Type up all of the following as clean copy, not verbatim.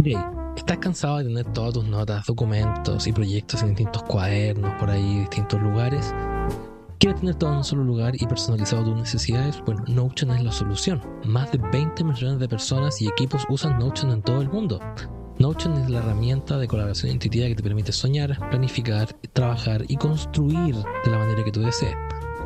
Ok, ¿estás cansado de tener todas tus notas, documentos y proyectos en distintos cuadernos, por ahí, distintos lugares? ¿Quieres tener todo en un solo lugar y personalizado tus necesidades? Bueno, Notion es la solución. Más de 20 millones de personas y equipos usan Notion en todo el mundo. Notion es la herramienta de colaboración intuitiva que te permite soñar, planificar, trabajar y construir de la manera que tú desees.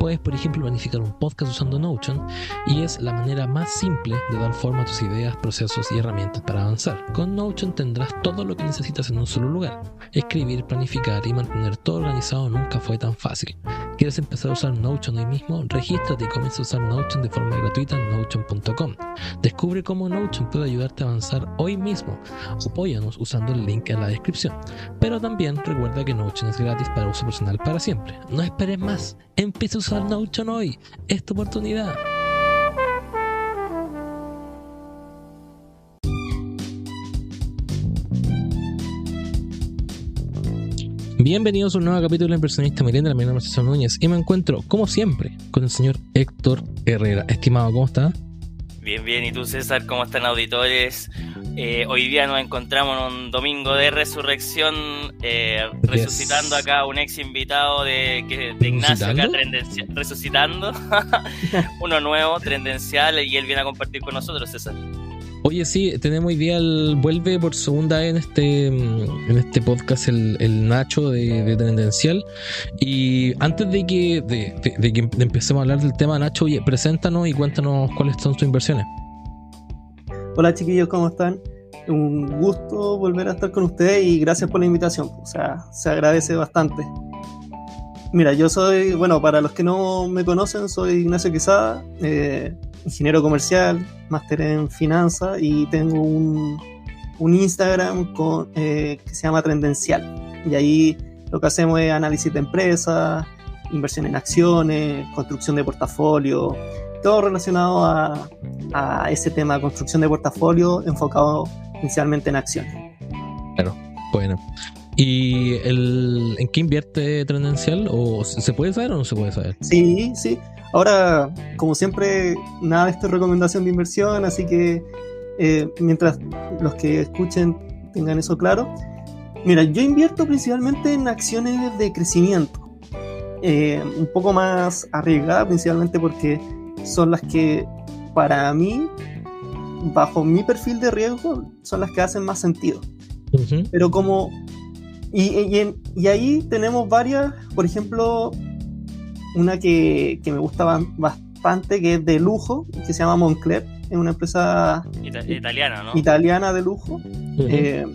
Puedes, por ejemplo, planificar un podcast usando Notion y es la manera más simple de dar forma a tus ideas, procesos y herramientas para avanzar. Con Notion tendrás todo lo que necesitas en un solo lugar. Escribir, planificar y mantener todo organizado nunca fue tan fácil. ¿Quieres empezar a usar Notion hoy mismo? Regístrate y comienza a usar Notion de forma gratuita en Notion.com. Descubre cómo Notion puede ayudarte a avanzar hoy mismo. Apóyanos usando el link en la descripción. Pero también recuerda que Notion es gratis para uso personal para siempre. No esperes más. Empieza a usar Notion hoy. Es tu oportunidad. Bienvenidos a un nuevo capítulo de Inversionista Millennial. Mi nombre es César Núñez y me encuentro, como siempre, con el señor Héctor Herrera. Estimado, ¿cómo está? Bien, bien. ¿Y tú, César? ¿Cómo están, auditores? Hoy día nos encontramos en un domingo de resurrección, resucitando acá a un ex invitado de Ignacio, acá resucitando uno nuevo, tendencial, y él viene a compartir con nosotros, César. Oye, sí, tenemos hoy día vuelve por segunda vez en este podcast el Nacho de Tendencial. Y antes de que empecemos a hablar del tema, Nacho, oye, preséntanos y cuéntanos cuáles son tus inversiones. Hola, chiquillos, ¿cómo están? Un gusto volver a estar con ustedes y gracias por la invitación. O sea, se agradece bastante. Mira, yo soy, bueno, para los que no me conocen, soy Ignacio Quesada, ingeniero comercial, máster en finanzas, y tengo un Instagram que se llama Tendencial. Y ahí lo que hacemos es análisis de empresas, inversión en acciones, construcción de portafolio, todo relacionado a ese tema de construcción de portafolio enfocado inicialmente en acciones. Claro, bueno. ¿Y en qué invierte Tendencial? ¿O se puede saber o no se puede saber? Sí. Ahora, como siempre, nada de esto es recomendación de inversión, así que mientras los que escuchen tengan eso claro. Mira, yo invierto principalmente en acciones de crecimiento, un poco más arriesgadas, principalmente porque son las que, para mí, bajo mi perfil de riesgo, son las que hacen más sentido. Uh-huh. Pero como... Y ahí tenemos varias, por ejemplo, una que me gusta bastante, que es de lujo, que se llama Moncler, es una empresa italiana, ¿no? Italiana de lujo. Uh-huh.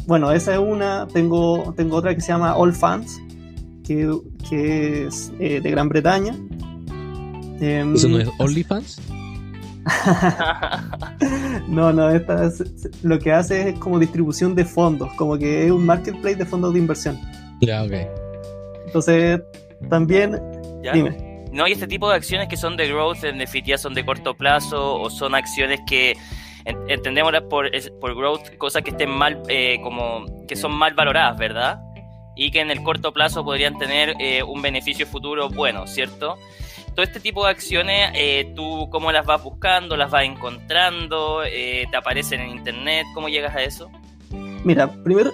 Bueno, esa es una. Tengo otra que se llama Allfunds, que es de Gran Bretaña. ¿Eso no es OnlyFans? No, esta lo que hace es como distribución de fondos, como que es un marketplace de fondos de inversión. Ya, ok. Entonces, también, ¿ya? Dime. No, y este tipo de acciones que son de growth, en definitiva son de corto plazo, o son acciones que entendémoslas por growth, cosas que estén mal, como que son mal valoradas, ¿verdad? Y que en el corto plazo podrían tener un beneficio futuro bueno, ¿cierto? Todo este tipo de acciones, ¿tú cómo las vas buscando? ¿Las vas encontrando? ¿Te aparecen en internet? ¿Cómo llegas a eso? Mira, primero,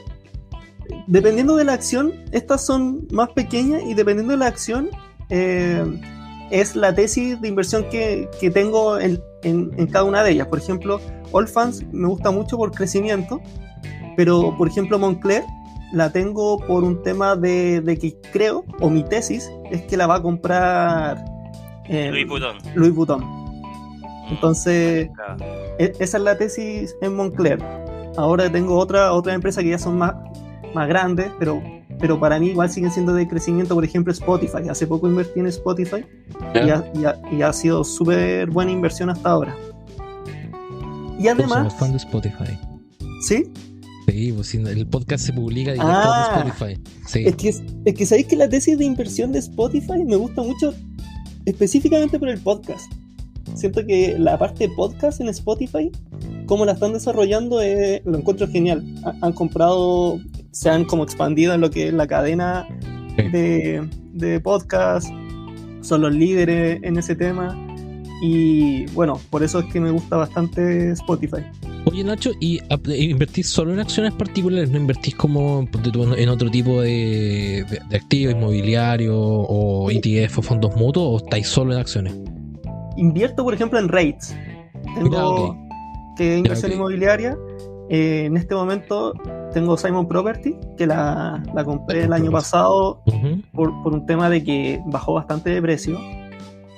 dependiendo de la acción, estas son más pequeñas, y dependiendo de la acción, es la tesis de inversión que tengo en cada una de ellas. Por ejemplo, Allfunds me gusta mucho por crecimiento, pero por ejemplo Moncler la tengo por un tema de que creo, o mi tesis, es que la va a comprar Louis Vuitton. Entonces, esa es la tesis en Moncler. Ahora tengo otra empresa que ya son más grandes, pero para mí igual siguen siendo de crecimiento. Por ejemplo, Spotify. Hace poco invertí en Spotify, y ha sido súper buena inversión hasta ahora. Y además... Somos fan de Spotify. ¿Sí? Sí, pues el podcast se publica directo en Spotify. Sí. Es que sabéis que la tesis de inversión de Spotify me gusta mucho, específicamente por el podcast. Siento que la parte de podcast en Spotify, cómo la están desarrollando, lo encuentro genial. Han comprado, se han como expandido en lo que es la cadena de podcast, son los líderes en ese tema, y bueno, por eso es que me gusta bastante Spotify. Oye, Nacho, ¿y invertís solo en acciones particulares? ¿No invertís como en otro tipo de activos, inmobiliarios o ETF o fondos mutuos, o estáis solo en acciones? Invierto, por ejemplo, en REITs. Tengo que inversión inmobiliaria. En este momento tengo Simon Property, que la compré el año pasado por un tema de que bajó bastante de precio.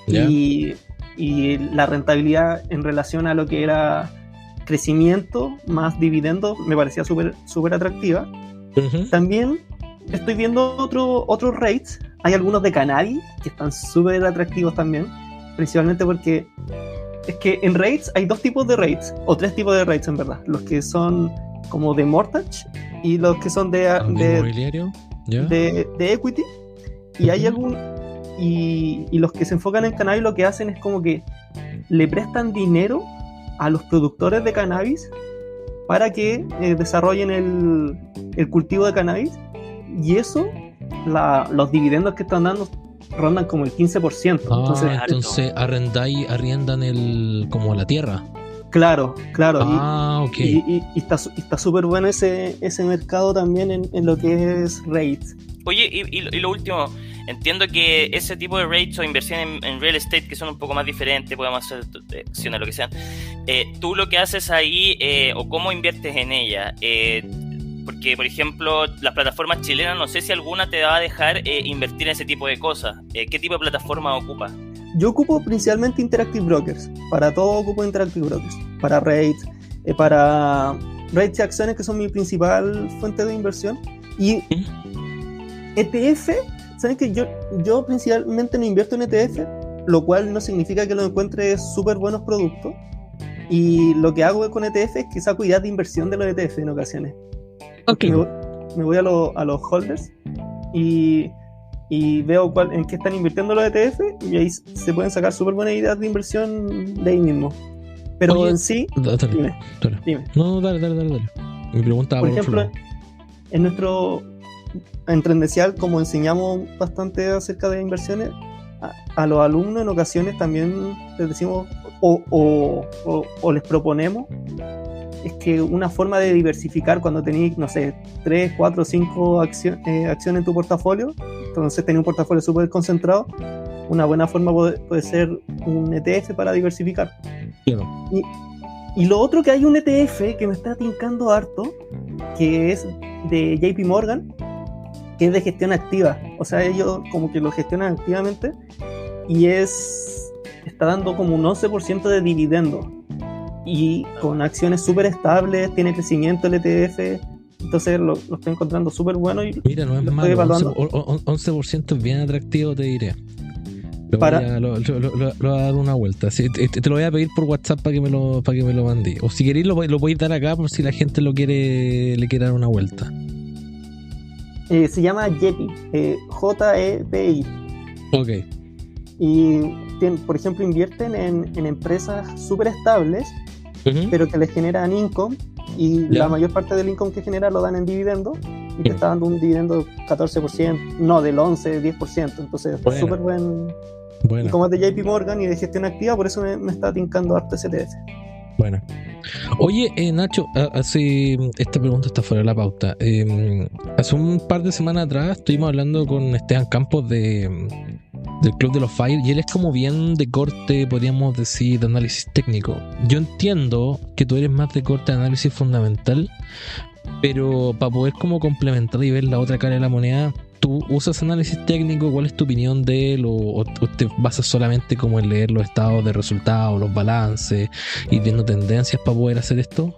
Y la rentabilidad en relación a lo que era crecimiento más dividendos me parecía súper atractiva. También estoy viendo otros REITs. Hay algunos de cannabis que están súper atractivos también, principalmente porque es que en REITs hay dos tipos de REITs, o tres tipos de REITs en verdad: los que son como de mortgage y los que son de inmobiliario, de equity. Y hay y los que se enfocan en cannabis lo que hacen es como que le prestan dinero a los productores de cannabis para que desarrollen el cultivo de cannabis, y eso, los dividendos que están dando rondan como el 15%. Entonces arriendan como la tierra. Claro. Okay. Y está súper bueno ese mercado también en lo que es REITs. Oye, y lo último, entiendo que ese tipo de REITs o inversión en real estate, que son un poco más diferentes, podemos hacer acciones, lo que sean, tú lo que haces ahí, o cómo inviertes en ella, porque, por ejemplo, las plataformas chilenas, no sé si alguna te va a dejar invertir en ese tipo de cosas. ¿Qué tipo de plataforma ocupas? Yo ocupo principalmente Interactive Brokers. Para todo ocupo Interactive Brokers. Para REITs, para REITs y acciones, que son mi principal fuente de inversión. Y ETF, ¿saben que yo principalmente no invierto en ETF? Lo cual no significa que lo encuentre súper buenos productos. Y lo que hago con ETF es que saco ideas de inversión de los ETF en ocasiones. Okay. Me voy a los holders y veo en qué están invirtiendo los ETF, y ahí se pueden sacar súper buenas ideas de inversión de ahí mismo. Pero oye, en sí, dale. Dime. No, dale. Mi pregunta, por ejemplo, en Trendencial, como enseñamos bastante acerca de inversiones, a los alumnos en ocasiones también les decimos o les proponemos, es que una forma de diversificar cuando tenéis, no sé, 3, 4, 5 acciones en tu portafolio, entonces tenés un portafolio súper concentrado, una buena forma puede ser un ETF para diversificar. Claro. Y lo otro, que hay un ETF que me está tincando harto, que es de JP Morgan, que es de gestión activa. O sea, ellos como que lo gestionan activamente y está dando como un 11% de dividendo. Y con acciones súper estables, tiene crecimiento el ETF, entonces lo estoy encontrando súper bueno. Y mira, no es malo, 11% es bien atractivo, te diré. Lo voy a dar una vuelta. Sí, te lo voy a pedir por WhatsApp para que me lo mandé. O si queréis lo podéis dar acá por si la gente le quiere dar una vuelta. Se llama JEPI, JEPI. Ok. Y por ejemplo, invierten en empresas súper estables, pero que les generan income, y la mayor parte del income que genera lo dan en dividendos, y te está dando un dividendo 14%, no, del 11, 10%, entonces súper buen. Y como es de JP Morgan y de gestión activa, por eso me está tincando harto ese ETF. Bueno. Oye, Nacho, esta pregunta está fuera de la pauta. Hace un par de semanas atrás estuvimos hablando con Esteban Campos del Club de los FIRE, y él es como bien de corte, podríamos decir, de análisis técnico. Yo entiendo que tú eres más de corte de análisis fundamental, pero para poder como complementar y ver la otra cara de la moneda, ¿tú usas análisis técnico? ¿Cuál es tu opinión de él? ¿O te basas solamente como en leer los estados de resultados, los balances y viendo tendencias para poder hacer esto?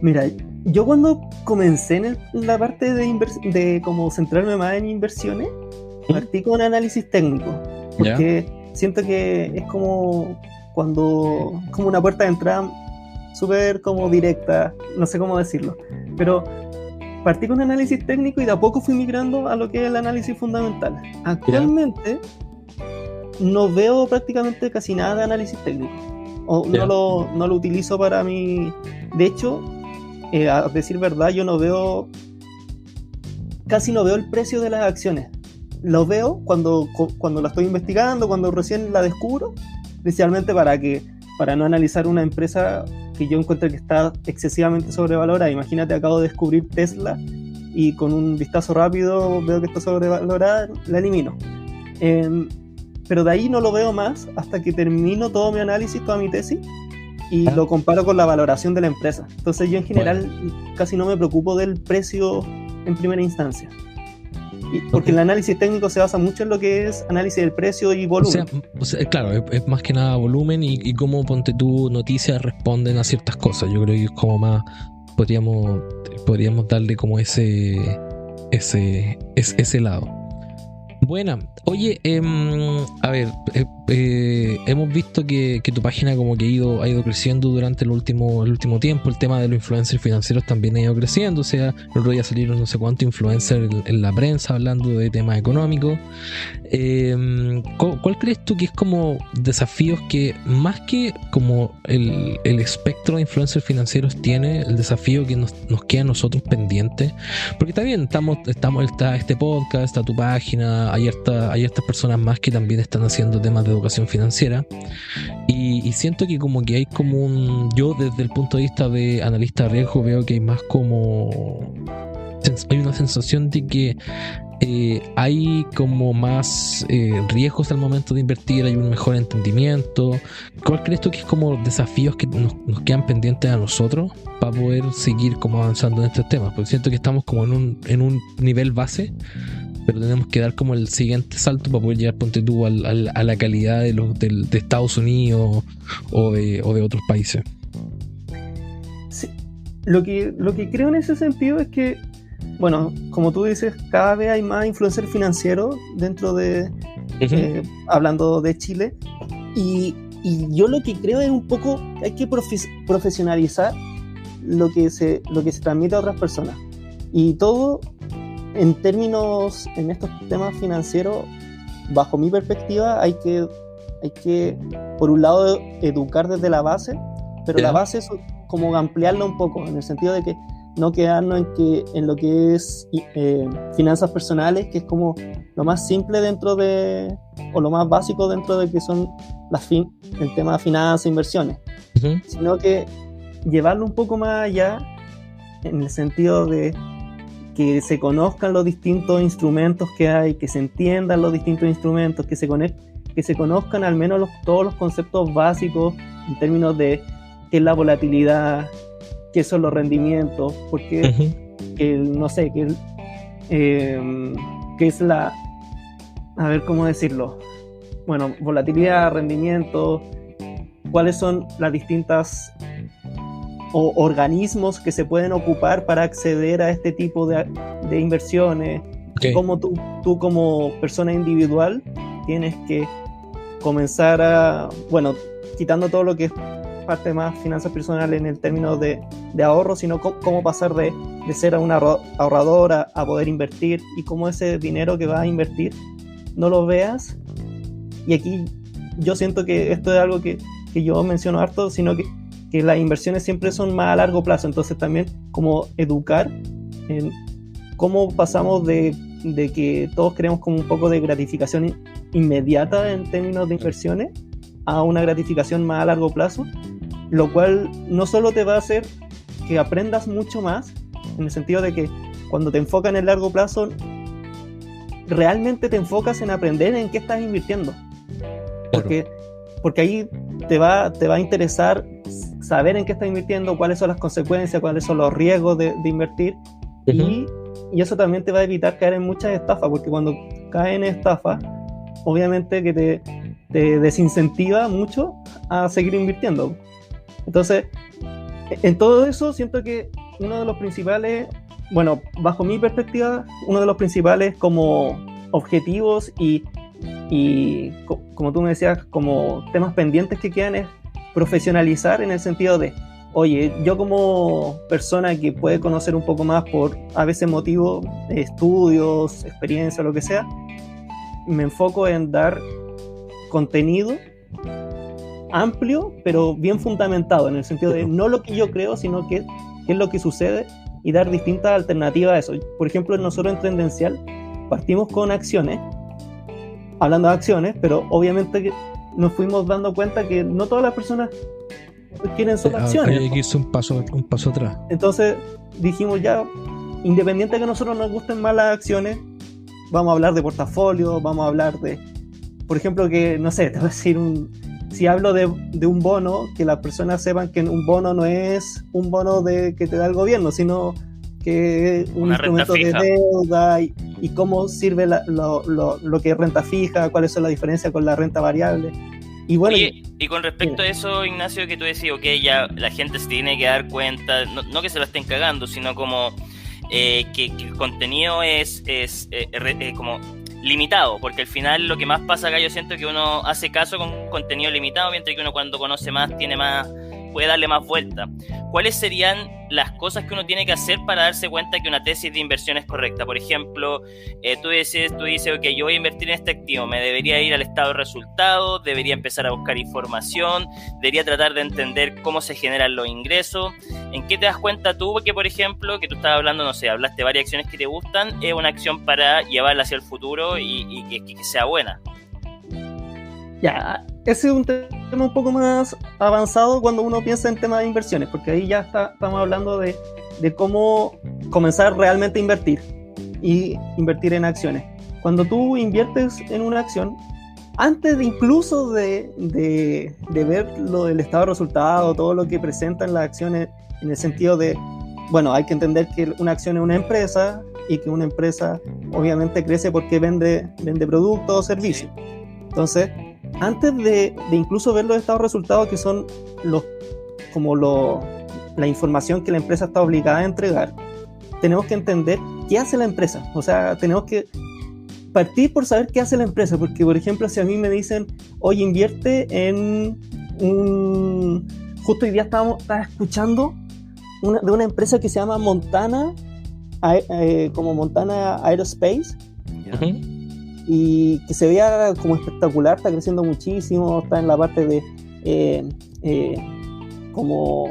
Mira, yo cuando comencé en la parte de como centrarme más en inversiones, partí con análisis técnico, porque siento que es como una puerta de entrada súper como directa, no sé cómo decirlo, pero partí con análisis técnico y de a poco fui migrando a lo que es el análisis fundamental. Actualmente no veo prácticamente casi nada de análisis técnico, no lo utilizo para mí. De hecho, a decir verdad, yo casi no veo el precio de las acciones. Lo veo cuando la estoy investigando, cuando recién la descubro, especialmente para no analizar una empresa que yo encuentro que está excesivamente sobrevalorada. Imagínate, acabo de descubrir Tesla y con un vistazo rápido veo que está sobrevalorada, la elimino. Pero de ahí no lo veo más hasta que termino todo mi análisis, toda mi tesis, y lo comparo con la valoración de la empresa. Entonces yo en general casi no me preocupo del precio en primera instancia. Porque el análisis técnico se basa mucho en lo que es análisis del precio y volumen. O sea, claro, es más que nada volumen y cómo, ponte tú, noticias responden a ciertas cosas. Yo creo que es como más, podríamos darle como ese lado. Buena. Oye, a ver, hemos visto que tu página como que ha ido creciendo durante el último tiempo. El tema de los influencers financieros también ha ido creciendo. O sea, el otro día salieron no sé cuántos influencers en la prensa hablando de temas económicos. ¿Cuál crees tú que es como desafíos que, más que como el espectro de influencers financieros tiene, el desafío que nos queda a nosotros pendiente? Porque está bien, está este podcast, está tu página, hay estas personas más que también están haciendo temas de educación financiera, y siento que como que hay como yo desde el punto de vista de analista de riesgo veo que hay más como hay una sensación de que hay como más riesgos al momento de invertir, hay un mejor entendimiento. ¿Cuál crees tú que es como desafíos que nos quedan pendientes a nosotros para poder seguir como avanzando en estos temas? Porque siento que estamos como en un nivel base, pero tenemos que dar como el siguiente salto para poder llegar, ponte tú, a la calidad de Estados Unidos o de otros países. Sí. Lo que creo en ese sentido es que, bueno, como tú dices, cada vez hay más influencers financieros dentro de, hablando de Chile, y yo lo que creo es un poco que hay que profesionalizar lo que se transmite a otras personas, y todo en estos temas financieros, bajo mi perspectiva, hay que por un lado educar desde la base, pero la base es como ampliarla un poco, en el sentido de que no quedarnos en lo que es finanzas personales, que es como lo más simple o lo más básico dentro de que son el tema de finanzas e inversiones, sino que llevarlo un poco más allá, en el sentido de que se conozcan los distintos instrumentos que hay, que se entiendan los distintos instrumentos, que se conozcan al menos todos los conceptos básicos en términos de qué es la volatilidad, qué son los rendimientos, porque no sé, qué es la, a ver cómo decirlo, bueno, volatilidad, rendimiento, cuáles son las distintas organismos que se pueden ocupar para acceder a este tipo de inversiones, cómo tú como persona individual tienes que comenzar a, bueno, quitando todo lo que es parte más finanzas personales en el término de ahorro, sino cómo pasar de ser a una ahorradora a poder invertir, y cómo ese dinero que vas a invertir no lo veas. Y aquí yo siento que esto es algo que yo menciono harto, sino que las inversiones siempre son más a largo plazo. Entonces también como educar en cómo pasamos de que todos queremos como un poco de gratificación inmediata en términos de inversiones a una gratificación más a largo plazo, lo cual no solo te va a hacer que aprendas mucho más, en el sentido de que cuando te enfocas en el largo plazo realmente te enfocas en aprender en qué estás invirtiendo, porque ahí te va a interesar saber en qué estás invirtiendo, cuáles son las consecuencias, cuáles son los riesgos de invertir, y eso también te va a evitar caer en muchas estafas, porque cuando caes en estafa, obviamente que te desincentiva mucho a seguir invirtiendo. Entonces, en todo eso siento que uno de los principales, bueno, bajo mi perspectiva, uno de los principales como objetivos y como tú me decías, como temas pendientes que quedan, es profesionalizar, en el sentido de, oye, yo como persona que puede conocer un poco más por a veces motivos, estudios, experiencia, lo que sea, me enfoco en dar contenido amplio pero bien fundamentado, en el sentido de no lo que yo creo, sino qué es lo que sucede, y dar distintas alternativas a eso. Por ejemplo, nosotros en Tendencial partimos con acciones, hablando de acciones, pero obviamente que nos fuimos dando cuenta que no todas las personas quieren solo acciones. Hay que irse un paso atrás. Entonces dijimos ya, independiente de que a nosotros nos gusten más las acciones, vamos a hablar de portafolio, vamos a hablar de, por ejemplo, que, no sé, te voy a decir si hablo de un bono, que las personas sepan que un bono no es un bono que te da el gobierno, sino que es un instrumento de deuda y cómo sirve lo que es renta fija, cuáles son las diferencias con la renta variable. Y bueno, y con respecto a eso, Ignacio, que tú decías, ok, ya la gente se tiene que dar cuenta, no que se lo estén cagando, sino como que el contenido es como limitado, porque al final lo que más pasa acá, yo siento que uno hace caso con contenido limitado, mientras que uno cuando conoce más, puede darle más vuelta. ¿Cuáles serían las cosas que uno tiene que hacer para darse cuenta que una tesis de inversión es correcta? Por ejemplo, tú dices, ok, yo voy a invertir en este activo, me debería ir al estado de resultados, debería empezar a buscar información, debería tratar de entender cómo se generan los ingresos. ¿En qué te das cuenta tú? Porque, por ejemplo, que tú estabas hablando, no sé, hablaste de varias acciones que te gustan, es una acción para llevarla hacia el futuro y que sea buena. Ya, ese es un tema un poco más avanzado cuando uno piensa en temas de inversiones, porque ahí ya estamos hablando de cómo comenzar realmente a invertir y invertir en acciones. Cuando tú inviertes en una acción, antes de incluso de ver el estado de resultados, todo lo que presentan las acciones, en el sentido de, bueno, hay que entender que una acción es una empresa y que una empresa obviamente crece porque vende productos o servicios. Entonces, antes de incluso ver los estados de resultados, que son la información que la empresa está obligada a entregar, tenemos que entender qué hace la empresa. O sea, tenemos que partir por saber qué hace la empresa, porque, por ejemplo, si a mí me dicen, oye, invierte en justo hoy día estaba escuchando de una empresa que se llama Montana, como Montana Aerospace, Uh-huh. Y que se veía como espectacular, está creciendo muchísimo, está en la parte de como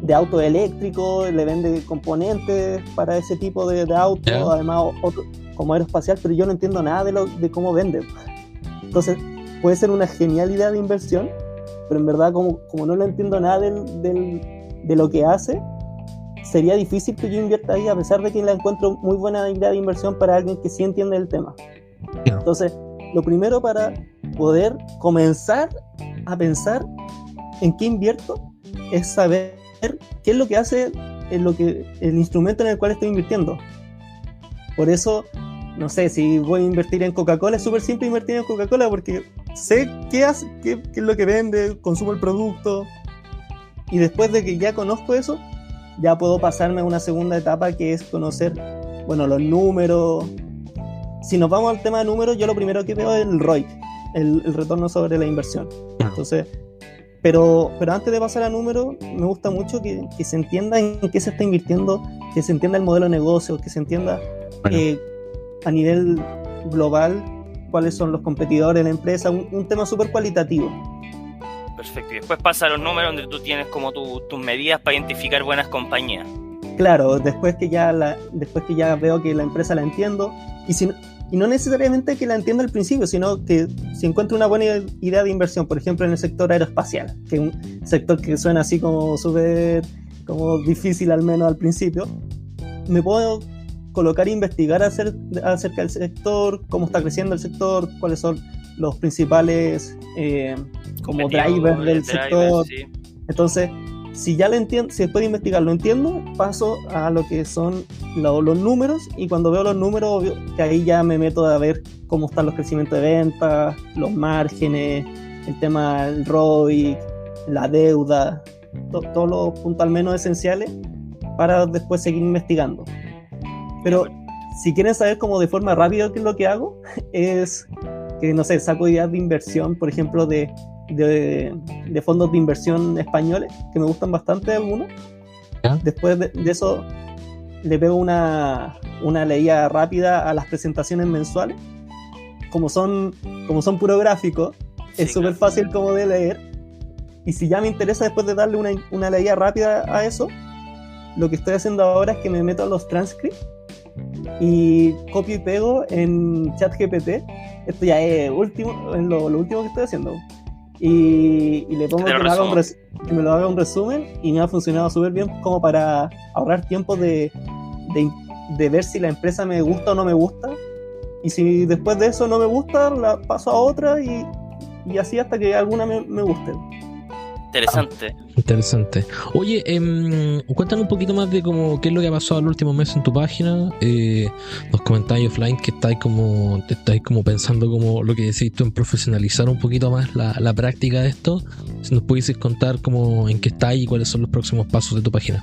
de auto eléctrico, le vende componentes para ese tipo de auto, yeah. Además otro, como aeroespacial, pero yo no entiendo nada de cómo vende. Entonces puede ser una genial idea de inversión, pero en verdad como no lo entiendo nada de lo que hace, sería difícil que yo invierta ahí, a pesar de que la encuentro muy buena idea de inversión para alguien que sí entiende el tema. Entonces, lo primero para poder comenzar a pensar en qué invierto es saber qué es lo que hace el instrumento en el cual estoy invirtiendo. Por eso, no sé, si voy a invertir en Coca-Cola, es súper simple invertir en Coca-Cola porque sé qué hace, qué es lo que vende, consumo el producto, y después de que ya conozco eso, ya puedo pasarme a una segunda etapa, que es conocer, bueno, los números. Si nos vamos al tema de números, yo lo primero que veo es el ROIC, el retorno sobre la inversión. Entonces, pero antes de pasar a números, me gusta mucho que se entienda en qué se está invirtiendo, que se entienda el modelo de negocio, que se entienda a nivel global cuáles son los competidores de la empresa, un tema súper cualitativo. Perfecto, y después pasa a los números donde tú tienes como tus medidas para identificar buenas compañías. Claro, después que ya veo que la empresa la entiendo, y no necesariamente que la entienda al principio, sino que si encuentro una buena idea de inversión, por ejemplo en el sector aeroespacial, que es un sector que suena así como súper como difícil, al menos al principio, me puedo colocar e investigar acerca del sector, cómo está creciendo el sector, cuáles son los principales como drivers del sector. Sí. Entonces, si ya lo entiendo, si después de investigar lo entiendo, paso a lo que son los números, y cuando veo los números, obvio que ahí ya me meto a ver cómo están los crecimientos de ventas, los márgenes, el tema del ROIC, la deuda, todos los puntos al menos esenciales para después seguir investigando. Pero si quieren saber como de forma rápida qué es lo que hago, es que, no sé, saco ideas de inversión, por ejemplo, de fondos de inversión españoles, que me gustan bastante algunos. ¿Ya? Después de eso le pego una leída rápida a las presentaciones mensuales. Como son puro gráfico, sí, es súper fácil como de leer. Y si ya me interesa, después de darle una leída rápida a eso, lo que estoy haciendo ahora es que me meto a los transcripts y copio y pego en ChatGPT. Esto ya es lo último que estoy haciendo. y le pongo Te lo que resumo. que me lo haga un resumen y me ha funcionado súper bien como para ahorrar tiempo de ver si la empresa me gusta o no me gusta. Y si después de eso no me gusta, la paso a otra y así hasta que alguna me guste. Interesante. Interesante. Oye, cuéntanos un poquito más de cómo, qué es lo que ha pasado el último mes en tu página. Nos comentáis offline que estáis como pensando como lo que decís tú en profesionalizar un poquito más la práctica de esto. Si nos pudieses contar como en qué estáis y cuáles son los próximos pasos de tu página.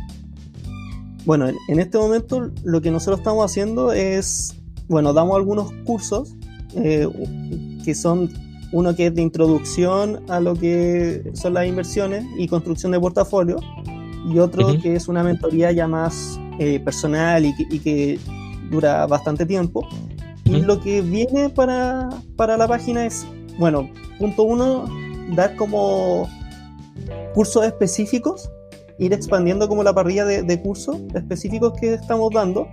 Bueno, en este momento lo que nosotros estamos haciendo es, bueno, damos algunos cursos que son uno que es de introducción a lo que son las inversiones y construcción de portafolio, y otro Uh-huh. que es una mentoría ya más personal y que dura bastante tiempo. Y Uh-huh. lo que viene para la página es, bueno, punto uno, dar como cursos específicos, ir expandiendo como la parrilla de cursos específicos que estamos dando.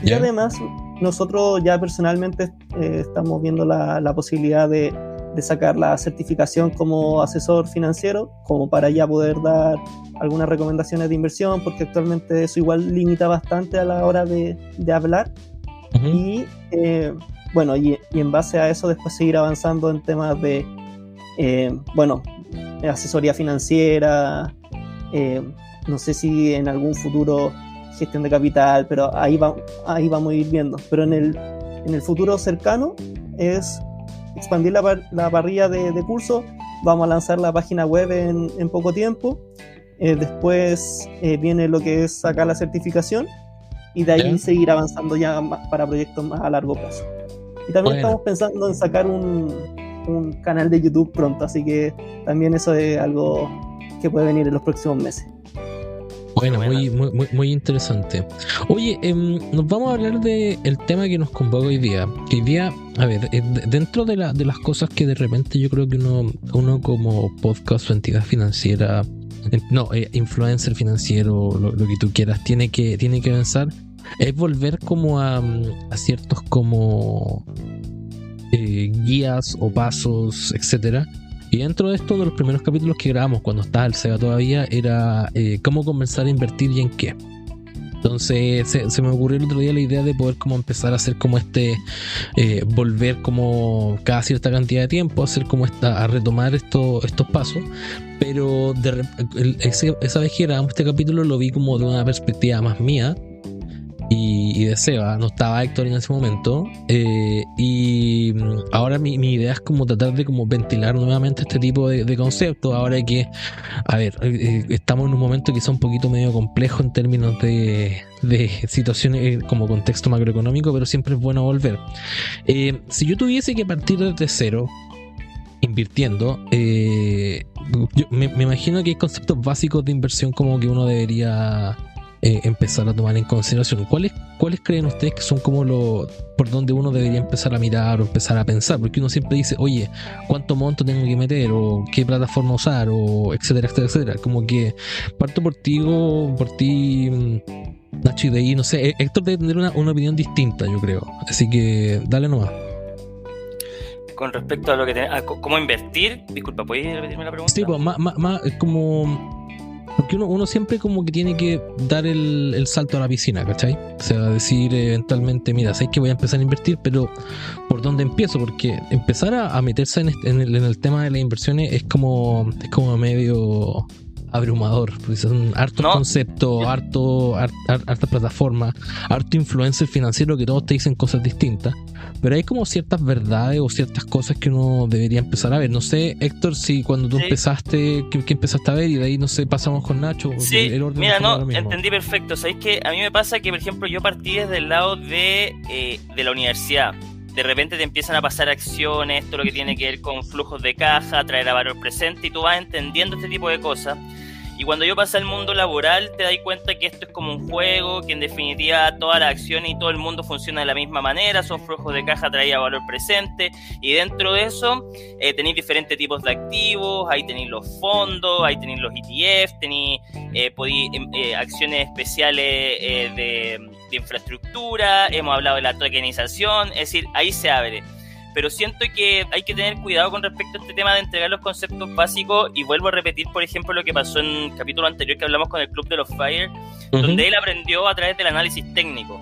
Y Yeah. además nosotros ya personalmente estamos viendo la posibilidad de sacar la certificación como asesor financiero, como para ya poder dar algunas recomendaciones de inversión, porque actualmente eso igual limita bastante a la hora de hablar. Uh-huh. Y bueno, y en base a eso después seguir avanzando en temas de bueno, asesoría financiera, no sé si en algún futuro gestión de capital, pero ahí vamos a ir viendo. Pero en el futuro cercano es expandir la parrilla de cursos. Vamos a lanzar la página web en poco tiempo. Después viene lo que es sacar la certificación y de ahí Yeah. seguir avanzando ya para proyectos más a largo plazo. Y también Bueno. estamos pensando en sacar un canal de YouTube pronto, así que también eso es algo que puede venir en los próximos meses. Bueno, Buena. muy interesante. Oye, nos vamos a hablar del tema que nos convoca hoy día. Que hoy día, a ver, dentro de las cosas que de repente yo creo que uno como podcast o entidad financiera, influencer financiero, lo que tú quieras, tiene que pensar, es volver como a ciertos como guías o pasos, etcétera. Y dentro de esto, uno de los primeros capítulos que grabamos cuando estaba el SEBA todavía era cómo comenzar a invertir y en qué. Entonces se me ocurrió el otro día la idea de poder como empezar a hacer como volver como cada cierta cantidad de tiempo, hacer como a retomar estos pasos. Pero esa vez que grabamos este capítulo lo vi como de una perspectiva más mía y de Seba, no estaba Héctor en ese momento, y ahora mi idea es como tratar de como ventilar nuevamente este tipo de conceptos, ahora que, a ver, estamos en un momento quizá un poquito medio complejo en términos de situaciones como contexto macroeconómico, pero siempre es bueno volver. Si yo tuviese que partir desde cero invirtiendo, yo me imagino que hay conceptos básicos de inversión como que uno debería empezar a tomar en consideración. ¿Cuáles creen ustedes que son como por donde uno debería empezar a mirar o empezar a pensar? Porque uno siempre dice, oye, ¿cuánto monto tengo que meter? O ¿qué plataforma usar? O etcétera, etcétera, etcétera. Como que parto por ti, Nacho, y de ahí, no sé, Héctor debe tener una opinión distinta, yo creo. Así que dale nomás. Con respecto a lo que cómo invertir, disculpa, ¿puedes repetirme la pregunta? Sí, pues más como... Porque uno siempre como que tiene que dar el salto a la piscina, ¿cachai? O sea, decir eventualmente, mira, sé que voy a empezar a invertir, pero ¿por dónde empiezo? Porque empezar a meterse en el tema de las inversiones es como medio abrumador, porque son hartos conceptos, hartas plataformas, harto influencer financiero que todos te dicen cosas distintas, pero hay como ciertas verdades o ciertas cosas que uno debería empezar a ver. No sé, Héctor, si cuando tú empezaste, ¿qué empezaste a ver? Y de ahí, no sé, pasamos con Nacho. Sí, mira, entendí perfecto. Sabéis que a mí me pasa que, por ejemplo, yo partí desde el lado de la universidad. De repente te empiezan a pasar acciones, todo lo que tiene que ver con flujos de caja, traer a valor presente, y tú vas entendiendo este tipo de cosas. Y cuando yo pasé al mundo laboral, te das cuenta que esto es como un juego, que en definitiva todas las acciones y todo el mundo funciona de la misma manera, son flujos de caja traídos a valor presente, y dentro de eso tenéis diferentes tipos de activos, ahí tenéis los fondos, ahí tenéis los ETF, tenéis acciones especiales de infraestructura, hemos hablado de la tokenización, es decir, ahí se abre. pero siento que hay que tener cuidado con respecto a este tema de entregar los conceptos básicos, y vuelvo a repetir, por ejemplo, lo que pasó en el capítulo anterior que hablamos con el Club de los Fire, donde él aprendió a través del análisis técnico.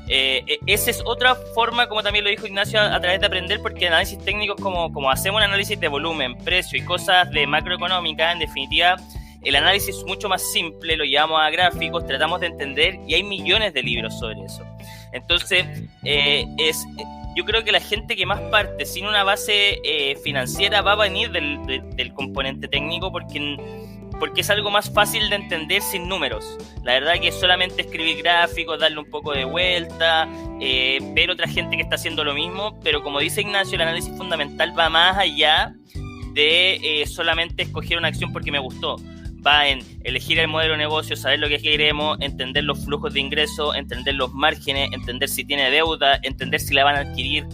Esa es otra forma, como también lo dijo Ignacio, a través de aprender, porque el análisis técnico es como hacemos un análisis de volumen, precio y cosas de macroeconómica. En definitiva, el análisis es mucho más simple, lo llevamos a gráficos, tratamos de entender, y hay millones de libros sobre eso. Entonces, yo creo que la gente que más parte sin una base financiera va a venir del componente técnico, porque es algo más fácil de entender sin números. La verdad que es solamente escribir gráficos, darle un poco de vuelta, ver otra gente que está haciendo lo mismo, pero como dice Ignacio, el análisis fundamental va más allá de solamente escoger una acción porque me gustó. Va en elegir el modelo de negocio, saber lo que queremos, entender los flujos de ingresos, entender los márgenes, entender si tiene deuda, entender si la van a adquirir,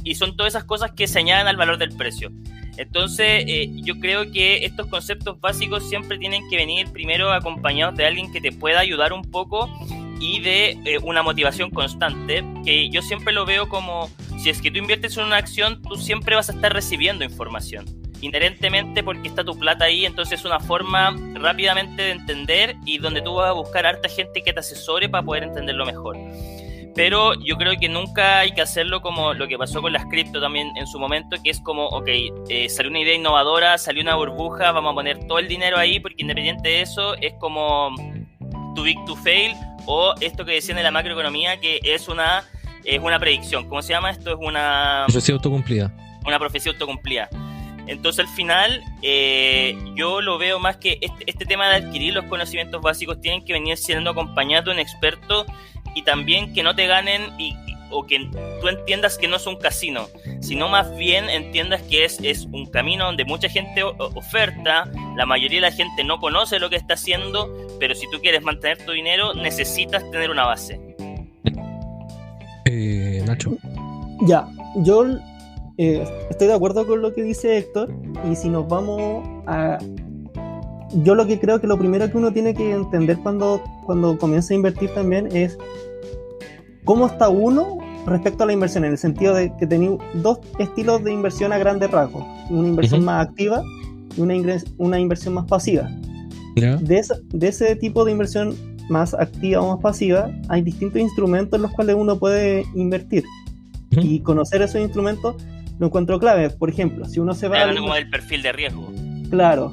y son todas esas cosas que se añaden al valor del precio. Entonces, yo creo que estos conceptos básicos siempre tienen que venir primero acompañados de alguien que te pueda ayudar un poco y de una motivación constante, que yo siempre lo veo como, si es que tú inviertes en una acción, tú siempre vas a estar recibiendo información, inherentemente, porque está tu plata ahí. Entonces es una forma rápidamente de entender, y donde tú vas a buscar harta gente que te asesore para poder entenderlo mejor. Pero yo creo que nunca hay que hacerlo como lo que pasó con las cripto también en su momento, que es como, salió una idea innovadora, salió una burbuja, vamos a poner todo el dinero ahí, porque independiente de eso es como too big to fail, o esto que decían de la macroeconomía, que es una predicción. ¿Cómo se llama esto? Es una profecía autocumplida. Una profecía autocumplida. Entonces al final yo lo veo más que este tema de adquirir los conocimientos básicos tienen que venir siendo acompañados de un experto, y también que no te ganen o que tú entiendas que no es un casino, sino más bien entiendas que es un camino donde mucha gente oferta, la mayoría de la gente no conoce lo que está haciendo, pero si tú quieres mantener tu dinero necesitas tener una base. Nacho. Ya, yo estoy de acuerdo con lo que dice Héctor, y si nos vamos a... Yo lo que creo que lo primero que uno tiene que entender cuando comienza a invertir también es cómo está uno respecto a la inversión, en el sentido de que tenía dos estilos de inversión a grandes rasgos: una inversión más activa y una inversión más pasiva. ¿Ya? De ese tipo de inversión más activa o más pasiva hay distintos instrumentos en los cuales uno puede invertir, y conocer esos instrumentos lo encuentro clave. Por ejemplo, si uno se va hablando como del perfil de riesgo. Claro.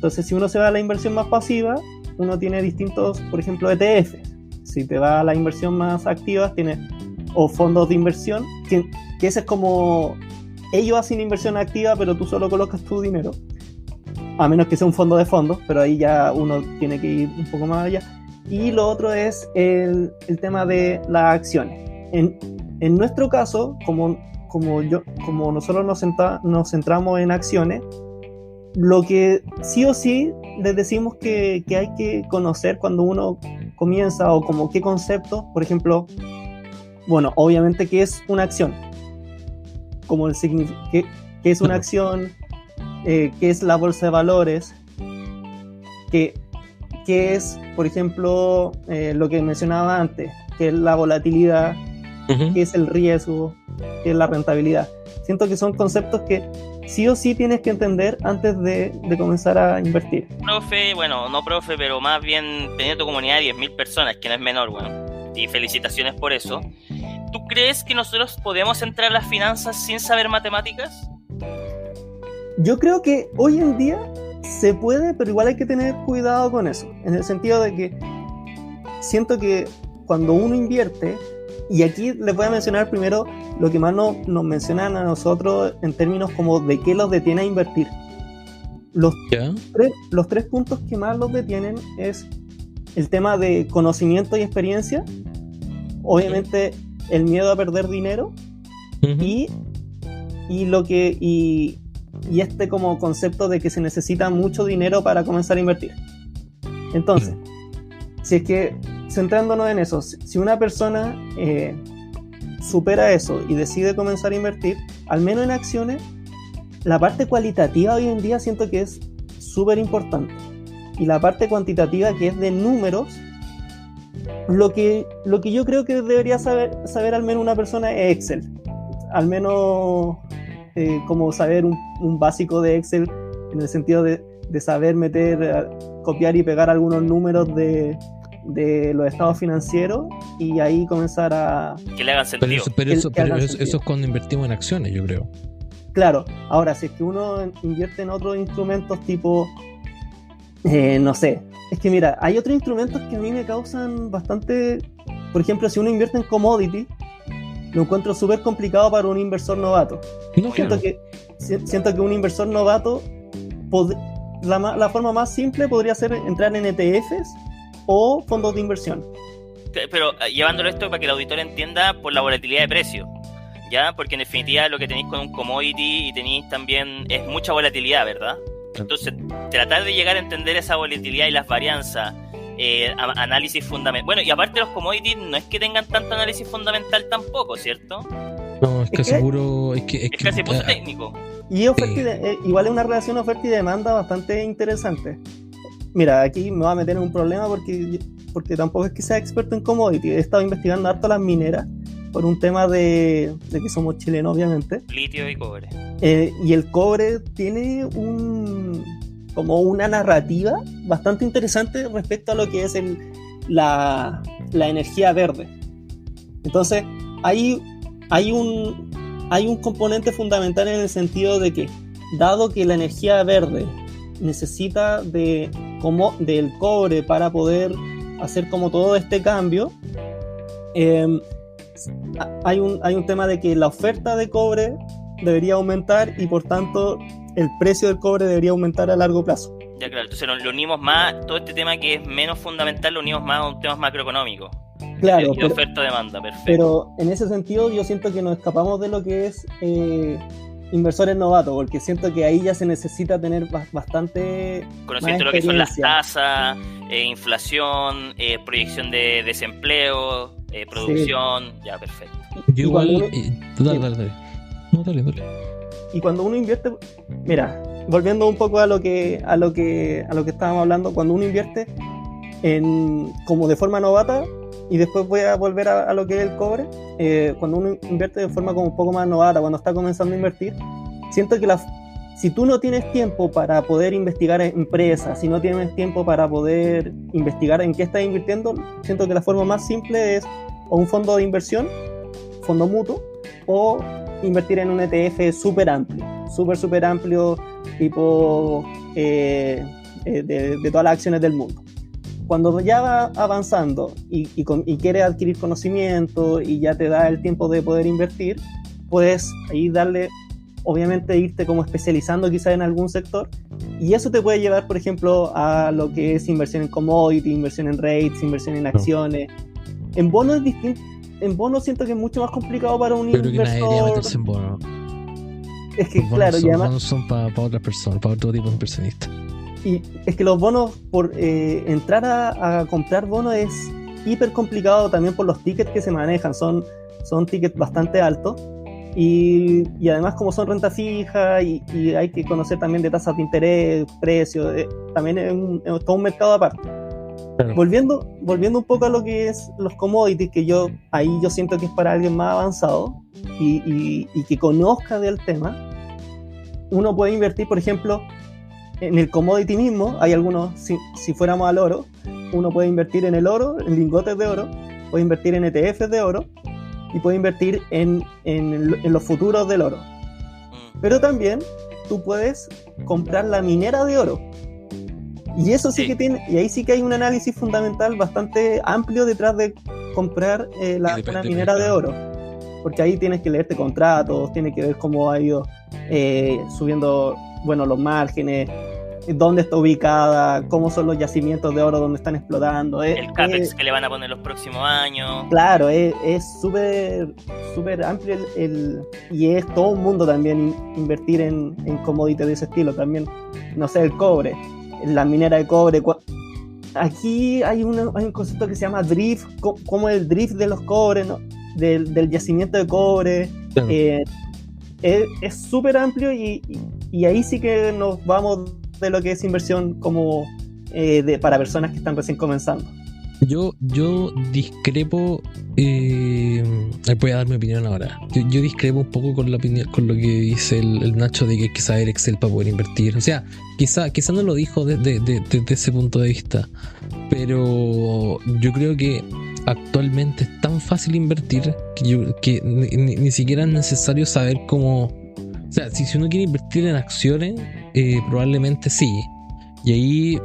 Entonces, si uno se va a la inversión más pasiva, uno tiene distintos, por ejemplo, ETFs. Si te va a la inversión más activa, tienes o fondos de inversión, que ese es como ellos hacen inversión activa, pero tú solo colocas tu dinero, a menos que sea un fondo de fondos, pero ahí ya uno tiene que ir un poco más allá. Y lo otro es el tema de las acciones. En nuestro caso, como nosotros nos centramos en acciones, lo que sí o sí les decimos que hay que conocer cuando uno comienza, o como qué conceptos, por ejemplo, bueno, obviamente qué es una acción, como el qué es una acción, qué es la bolsa de valores, qué es, por ejemplo, lo que mencionaba antes, qué es la volatilidad, qué es el riesgo, qué es la rentabilidad. Siento que son conceptos que sí o sí tienes que entender antes de comenzar a invertir. Profe, bueno, no profe, pero más bien teniendo tu comunidad de 10.000 personas, que no es menor, bueno, y felicitaciones por eso. ¿Tú crees que nosotros podemos entrar a las finanzas sin saber matemáticas? Yo creo que hoy en día se puede, pero igual hay que tener cuidado con eso, en el sentido de que siento que cuando uno invierte, y aquí les voy a mencionar primero lo que más nos mencionan a nosotros en términos como de qué los detiene a invertir. Los tres puntos que más los detienen es el tema de conocimiento y experiencia, obviamente el miedo a perder dinero, y este como concepto de que se necesita mucho dinero para comenzar a invertir. Entonces, si es que, centrándonos en eso, si una persona supera eso y decide comenzar a invertir, al menos en acciones, la parte cualitativa hoy en día siento que es súper importante, y la parte cuantitativa, que es de números, lo que yo creo que debería saber al menos una persona es Excel. al menos como saber un básico de Excel, en el sentido de saber meter, copiar y pegar algunos números de los estados financieros y ahí comenzar a... Que le hagan sentido. Pero eso es cuando invertimos en acciones, yo creo. Claro, ahora si es que uno invierte en otros instrumentos tipo, no sé, es que mira, hay otros instrumentos que a mí me causan bastante, por ejemplo, si uno invierte en commodity, lo encuentro súper complicado para un inversor novato. No, claro. Siento que un inversor novato, la forma más simple podría ser entrar en ETFs o fondos de inversión. Pero llevándolo esto para que el auditor entienda, por la volatilidad de precio, ¿ya? Porque en definitiva lo que tenéis con un commodity y tenéis también es mucha volatilidad, ¿verdad? Entonces, tratar de llegar a entender esa volatilidad y las varianzas, análisis fundamental. Bueno, y aparte los commodities no es que tengan tanto análisis fundamental tampoco, ¿cierto? No, es casi puro... Es casi puro técnico. Y igual es una relación oferta y demanda bastante interesante. Mira, aquí me voy a meter en un problema porque tampoco es que sea experto en commodity. He estado investigando harto las mineras por un tema de que somos chilenos, obviamente. Litio y cobre. Y el cobre tiene como una narrativa bastante interesante respecto a lo que es la energía verde. Entonces, hay un componente fundamental en el sentido de que, dado que la energía verde necesita del cobre para poder hacer como todo este cambio, hay un tema de que la oferta de cobre debería aumentar y por tanto el precio del cobre debería aumentar a largo plazo. Ya, claro, entonces lo unimos más, todo este tema que es menos fundamental lo unimos más a un tema macroeconómico. Claro, y oferta-demanda, perfecto. Pero en ese sentido yo siento que nos escapamos de lo que es inversores novatos, porque siento que ahí ya se necesita tener bastante conocimiento de lo que son las tasas, inflación, proyección de desempleo, producción, sí. Ya, perfecto. Yo igual... Dale. No, dale. Y cuando uno invierte, mira, volviendo un poco a lo que estábamos hablando, cuando uno invierte como de forma novata, y después voy a volver a lo que es el cobre, cuando uno invierte de forma como un poco más novata, cuando está comenzando a invertir, siento que si tú no tienes tiempo para poder investigar en empresas, si no tienes tiempo para poder investigar en qué estás invirtiendo, siento que la forma más simple es o un fondo de inversión, fondo mutuo, o invertir en un ETF súper amplio, tipo de todas las acciones del mundo. Cuando ya va avanzando y quieres adquirir conocimiento y ya te da el tiempo de poder invertir, puedes ahí obviamente irte como especializando quizás en algún sector, y eso te puede llevar, por ejemplo, a lo que es inversión en commodity, inversión en rates, inversión en acciones. En bonos es distinto. En bonos siento que es mucho más complicado para un inversor. Pero que nadie debería meterse en bonos. Es que claro, los bonos son para otras personas, para otro tipo de inversionistas. Y es que los bonos, por entrar a comprar bonos es hiper complicado también por los tickets que se manejan, son tickets bastante altos y además como son renta fija y hay que conocer también de tasas de interés, precios, también es todo un mercado aparte. Claro. Volviendo un poco a lo que es los commodities, que yo siento que es para alguien más avanzado y que conozca del tema, uno puede invertir, por ejemplo, en el commodity mismo. Hay algunos, si fuéramos al oro, uno puede invertir en el oro, en lingotes de oro, puede invertir en ETFs de oro y puede invertir en los futuros del oro. Pero también tú puedes comprar la minera de oro. Y eso sí que tiene, y ahí sí que hay un análisis fundamental bastante amplio detrás de comprar una minera de oro. Porque ahí tienes que leerte contratos, tienes que ver cómo ha ido subiendo, los márgenes, dónde está ubicada, cómo son los yacimientos de oro donde están explotando. El CAPEX que le van a poner los próximos años. Claro, es súper amplio y es todo un mundo también invertir en commodities de ese estilo. También, no sé, el cobre, la minera de cobre. Aquí hay un concepto que se llama drift, como el drift de los cobres, ¿no? Del yacimiento de cobre. Claro. Es súper amplio y ahí sí que nos vamos de lo que es inversión como para personas que están recién comenzando. Yo discrepo. Voy a dar mi opinión ahora. Yo discrepo un poco con la opinión, con lo que dice el Nacho de que hay que saber Excel para poder invertir. O sea, quizá no lo dijo desde ese punto de vista, pero yo creo que actualmente es tan fácil invertir que ni siquiera es necesario saber cómo. O sea, si uno quiere invertir en acciones, probablemente sí. Y ahí,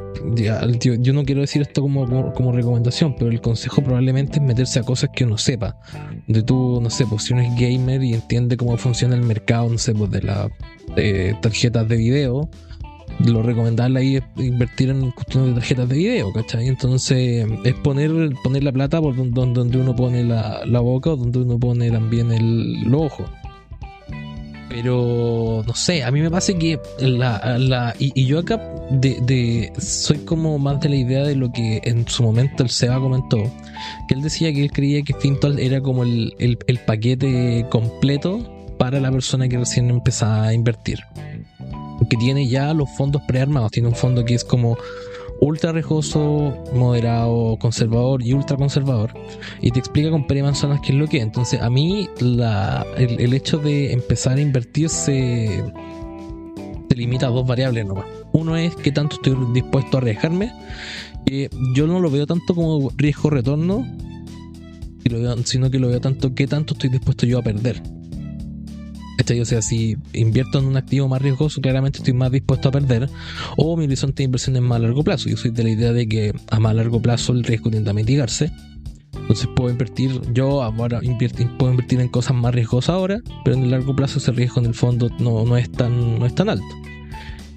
yo no quiero decir esto como recomendación, pero el consejo probablemente es meterse a cosas que uno sepa. De tú, no sé, pues si uno es gamer y entiende cómo funciona el mercado, no sé, pues de las tarjetas de video, lo recomendable ahí es invertir en cuestiones de tarjetas de video, ¿cachai? Entonces, es poner la plata por donde uno pone la boca o donde uno pone también los ojos. Pero no sé, a mí me pasa que y yo acá soy como más de la idea de lo que en su momento el Seba comentó, que él decía que él creía que Fintual era como el paquete completo para la persona que recién empezaba a invertir, que tiene ya los fondos prearmados. Tiene un fondo que es como ultra riesgoso, moderado, conservador y ultra conservador, y te explica con pera y manzanas qué es lo que es. Entonces a mí el hecho de empezar a invertir se limita a dos variables nomás. Uno es qué tanto estoy dispuesto a arriesgarme, que yo no lo veo tanto como riesgo-retorno, sino que lo veo tanto qué tanto estoy dispuesto yo a perder. O sea, si invierto en un activo más riesgoso, claramente estoy más dispuesto a perder, o mi horizonte de inversión es más a largo plazo. Yo soy de la idea de que a más largo plazo el riesgo tiende a mitigarse. Entonces puedo invertir en cosas más riesgosas ahora, pero en el largo plazo ese riesgo en el fondo no es tan alto.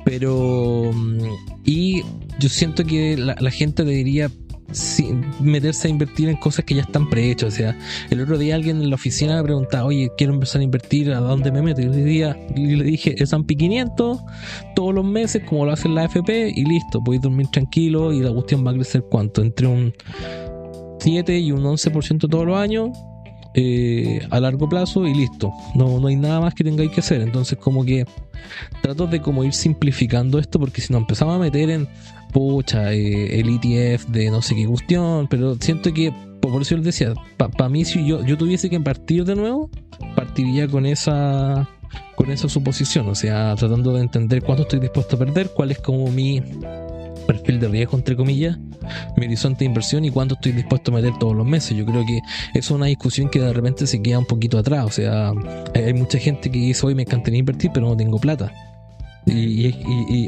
Pero y yo siento que la gente debería meterse a invertir en cosas que ya están prehechas. O sea, el otro día alguien en la oficina me preguntaba, oye, quiero empezar a invertir, ¿a dónde me meto? Y le dije, el S&P 500 todos los meses, como lo hace la AFP, y listo, podéis dormir tranquilo y la cuestión va a crecer ¿cuánto? Entre un 7 y un 11% todos los años, a largo plazo, y listo. No hay nada más que tengáis que hacer. Entonces como que trato de como ir simplificando esto, porque si nos empezamos a meter en el ETF de no sé qué cuestión, pero siento que, por eso yo les decía, para mí, si yo tuviese que partir de nuevo, partiría con esa suposición. O sea, tratando de entender cuánto estoy dispuesto a perder, cuál es como mi perfil de riesgo, entre comillas, mi horizonte de inversión y cuánto estoy dispuesto a meter todos los meses. Yo creo que es una discusión que de repente se queda un poquito atrás. O sea, hay mucha gente que dice, hoy me encantaría invertir, pero no tengo plata. Y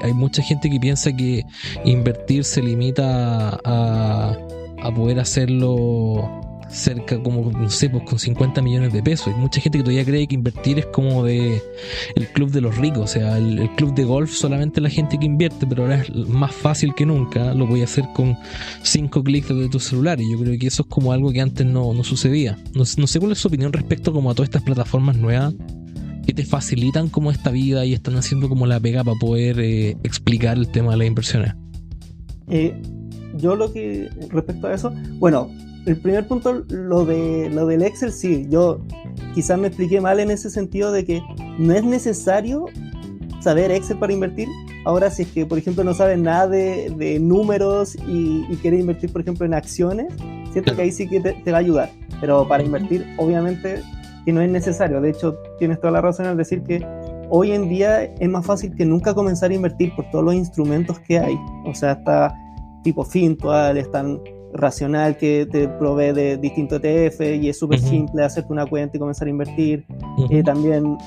hay mucha gente que piensa que invertir se limita a poder hacerlo cerca, como no sé, pues con 50 millones de pesos. Hay mucha gente que todavía cree que invertir es como de el club de los ricos. O sea, el club de golf solamente la gente que invierte, pero ahora es más fácil que nunca. Lo voy a hacer con 5 clics de tu celular, y yo creo que eso es como algo que antes no sucedía. No sé cuál es su opinión respecto como a todas estas plataformas nuevas que te facilitan como esta vida y están haciendo como la pega para poder explicar el tema de las inversiones. Yo lo que respecto a eso, bueno, el primer punto, lo del Excel, sí, yo quizás me expliqué mal en ese sentido de que no es necesario saber Excel para invertir. Ahora, si es que por ejemplo no sabes nada de números y quieres invertir por ejemplo en acciones, siento que ahí sí que te va a ayudar, pero para invertir obviamente que no es necesario. De hecho, tienes toda la razón al decir que hoy en día es más fácil que nunca comenzar a invertir por todos los instrumentos que hay. O sea, está tipo Fintual, están Racional, que te provee de distintos ETF y es súper simple hacerte una cuenta y comenzar a invertir. También,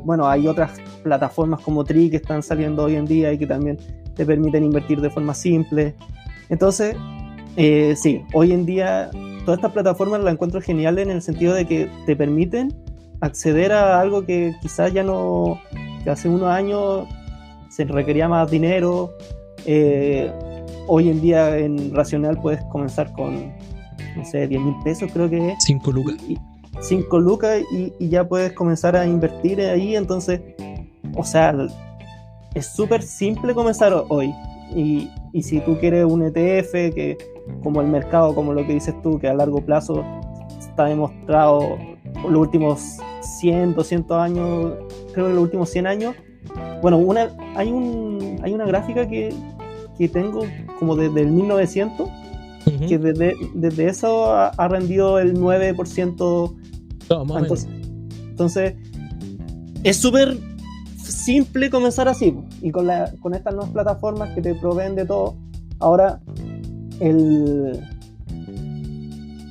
bueno, hay otras plataformas como Tri que están saliendo hoy en día y que también te permiten invertir de forma simple. Entonces, sí, hoy en día todas estas plataformas las encuentro geniales en el sentido de que te permiten acceder a algo que quizás ya no, que hace unos años se requería más dinero. Hoy en día en Racional puedes comenzar con, no sé, 10,000 pesos creo que es. 5 lucas. 5 lucas y ya puedes comenzar a invertir ahí. Entonces, o sea, es súper simple comenzar hoy. Y si tú quieres un ETF que, como el mercado, como lo que dices tú, que a largo plazo está demostrado los últimos 100, 200 años, creo que los últimos 100 años. Bueno, hay una gráfica que tengo como desde el 1900 que desde eso ha rendido el 9%. No, más o menos. Entonces, es súper simple comenzar así, y con estas nuevas plataformas que te proveen de todo. Ahora,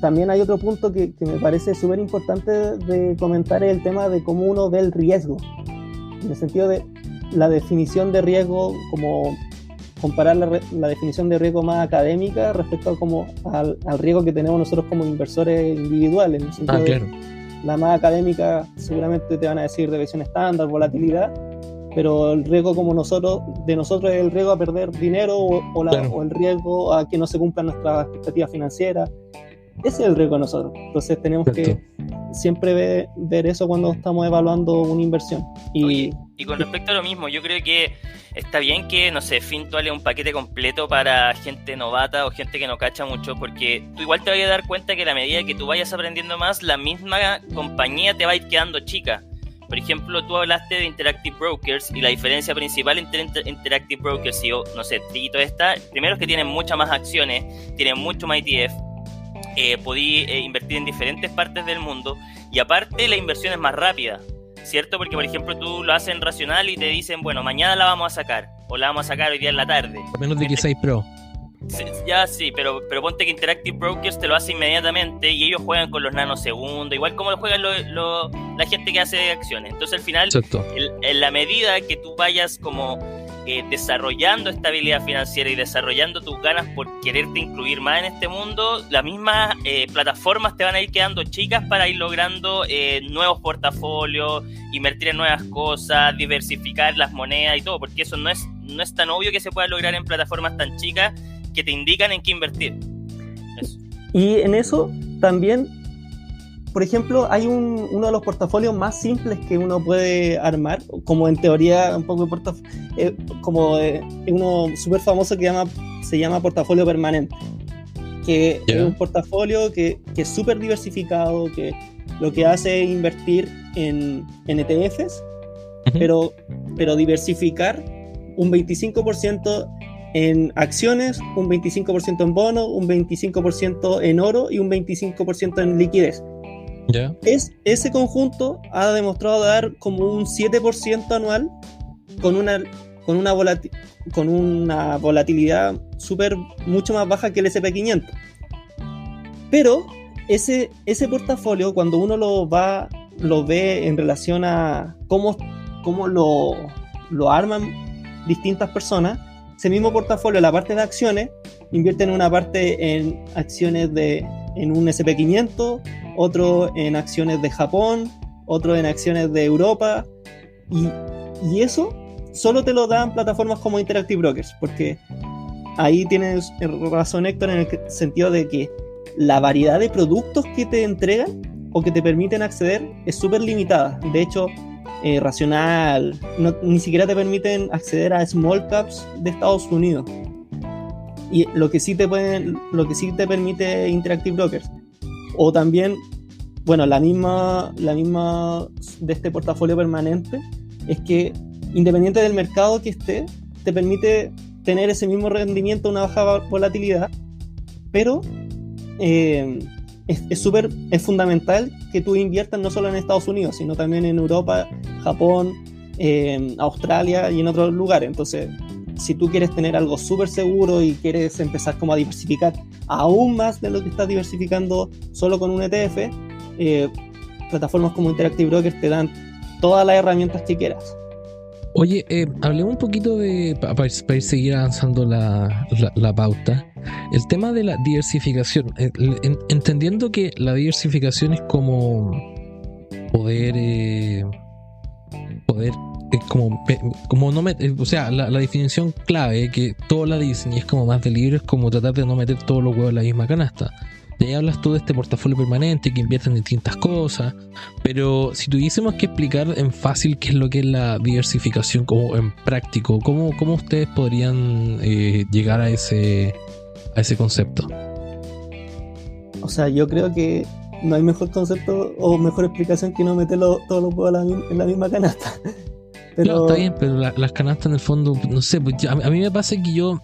también hay otro punto que me parece súper importante de comentar, es el tema de cómo uno ve el riesgo, en el sentido de la definición de riesgo, como comparar la definición de riesgo más académica respecto al riesgo que tenemos nosotros como inversores individuales, en el sentido claro. La más académica seguramente te van a decir deviación estándar, volatilidad, pero el riesgo de nosotros es el riesgo a perder dinero Claro. o el riesgo a que no se cumplan nuestras expectativas financieras. Ese es el riesgo de nosotros. Entonces tenemos que siempre ver eso cuando estamos evaluando una inversión. Y con respecto a lo mismo, yo creo que está bien que, no sé, Fintual es un paquete completo para gente novata o gente que no cacha mucho, porque tú igual te vas a dar cuenta que a la medida que tú vayas aprendiendo más, la misma compañía te va a ir quedando chica. Por ejemplo, tú hablaste de Interactive Brokers, y la diferencia principal entre Interactive Brokers y, no sé, Trito esta, primero es que tienen muchas más acciones, tienen mucho más ETF, podí invertir en diferentes partes del mundo, y aparte la inversión es más rápida, ¿cierto? Porque, por ejemplo, tú lo haces en Racional y te dicen, bueno, mañana la vamos a sacar, o la vamos a sacar hoy día en la tarde. A menos de que seáis pro. Ya sí, pero ponte que Interactive Brokers te lo hace inmediatamente y ellos juegan con los nanosegundos, igual como lo juegan la gente que hace acciones. Entonces al final, en la medida que tú vayas como desarrollando estabilidad financiera y desarrollando tus ganas por quererte incluir más en este mundo, las mismas plataformas te van a ir quedando chicas para ir logrando nuevos portafolios, invertir en nuevas cosas, diversificar las monedas y todo, porque eso no es tan obvio que se pueda lograr en plataformas tan chicas que te indican en qué invertir. Eso. Y en eso también, por ejemplo, hay uno de los portafolios más simples que uno puede armar, como en teoría un poco de uno súper famoso que se llama portafolio permanente, que es un portafolio que es súper diversificado, que lo que hace es invertir en ETFs, pero diversificar un 25% en acciones, un 25% en bonos, un 25% en oro y un 25% en liquidez. Yeah. Ese conjunto ha demostrado dar como un 7% anual con una volatilidad mucho más baja que el S&P 500. Pero ese portafolio, cuando uno lo ve en relación a cómo lo arman distintas personas, ese mismo portafolio, la parte de acciones, invierte en una parte en acciones en un S&P 500, otro en acciones de Japón, otro en acciones de Europa, y eso solo te lo dan plataformas como Interactive Brokers, porque ahí tienes razón, Héctor, en el sentido de que la variedad de productos que te entregan o que te permiten acceder es súper limitada. De hecho, Racional ni siquiera te permiten acceder a small caps de Estados Unidos, y lo que sí te permite Interactive Brokers, o también, bueno, la misma de este portafolio permanente, es que independiente del mercado que esté, te permite tener ese mismo rendimiento, una baja volatilidad, pero es fundamental que tú inviertas no solo en Estados Unidos, sino también en Europa, Japón, Australia y en otros lugares. Entonces, si tú quieres tener algo súper seguro y quieres empezar como a diversificar aún más de lo que estás diversificando solo con un ETF, plataformas como Interactive Brokers te dan todas las herramientas que quieras. Oye, hablemos un poquito para ir seguir avanzando la pauta, el tema de la diversificación, entendiendo que la diversificación es como poder como no meter, o sea, la definición clave que todos la dicen y es como más de libre, es como tratar de no meter todos los huevos en la misma canasta. Y ahí hablas tú de este portafolio permanente que invierte en distintas cosas, pero si tuviésemos que explicar en fácil qué es lo que es la diversificación como en práctico, ¿cómo ustedes podrían llegar a ese concepto? O sea, yo creo que no hay mejor concepto o mejor explicación que no meter todos los huevos en la misma canasta. Pero... No, está bien, pero las canastas en el fondo, no sé, pues a mí me pasa que yo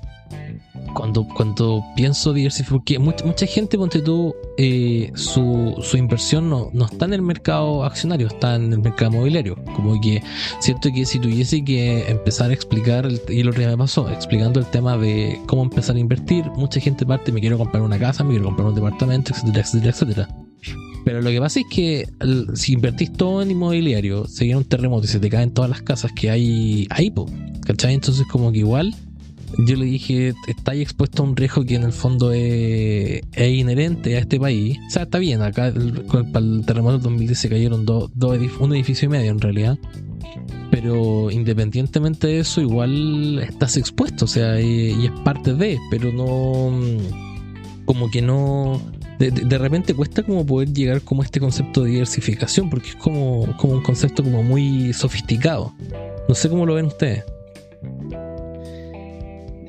cuando pienso diversificar, porque mucha gente, ponte tú, su inversión no está en el mercado accionario, está en el mercado inmobiliario. Como que siento que si tuviese que empezar a explicar, y lo que me pasó, explicando el tema de cómo empezar a invertir, mucha gente parte, me quiero comprar una casa, me quiero comprar un departamento, etcétera, etcétera, etcétera. Pero lo que pasa es que si invertís todo en inmobiliario, se viene un terremoto y se te caen todas las casas que hay ahí, ¿cachai? Entonces como que igual yo le dije, estáis expuesto a un riesgo que en el fondo es inherente a este país. O sea, está bien, acá para el terremoto del 2010 se cayeron un edificio y medio en realidad. Pero independientemente de eso, igual estás expuesto, o sea, y es parte de, pero no, como que no, de repente cuesta como poder llegar como a este concepto de diversificación, porque es como un concepto como muy sofisticado. No sé cómo lo ven ustedes.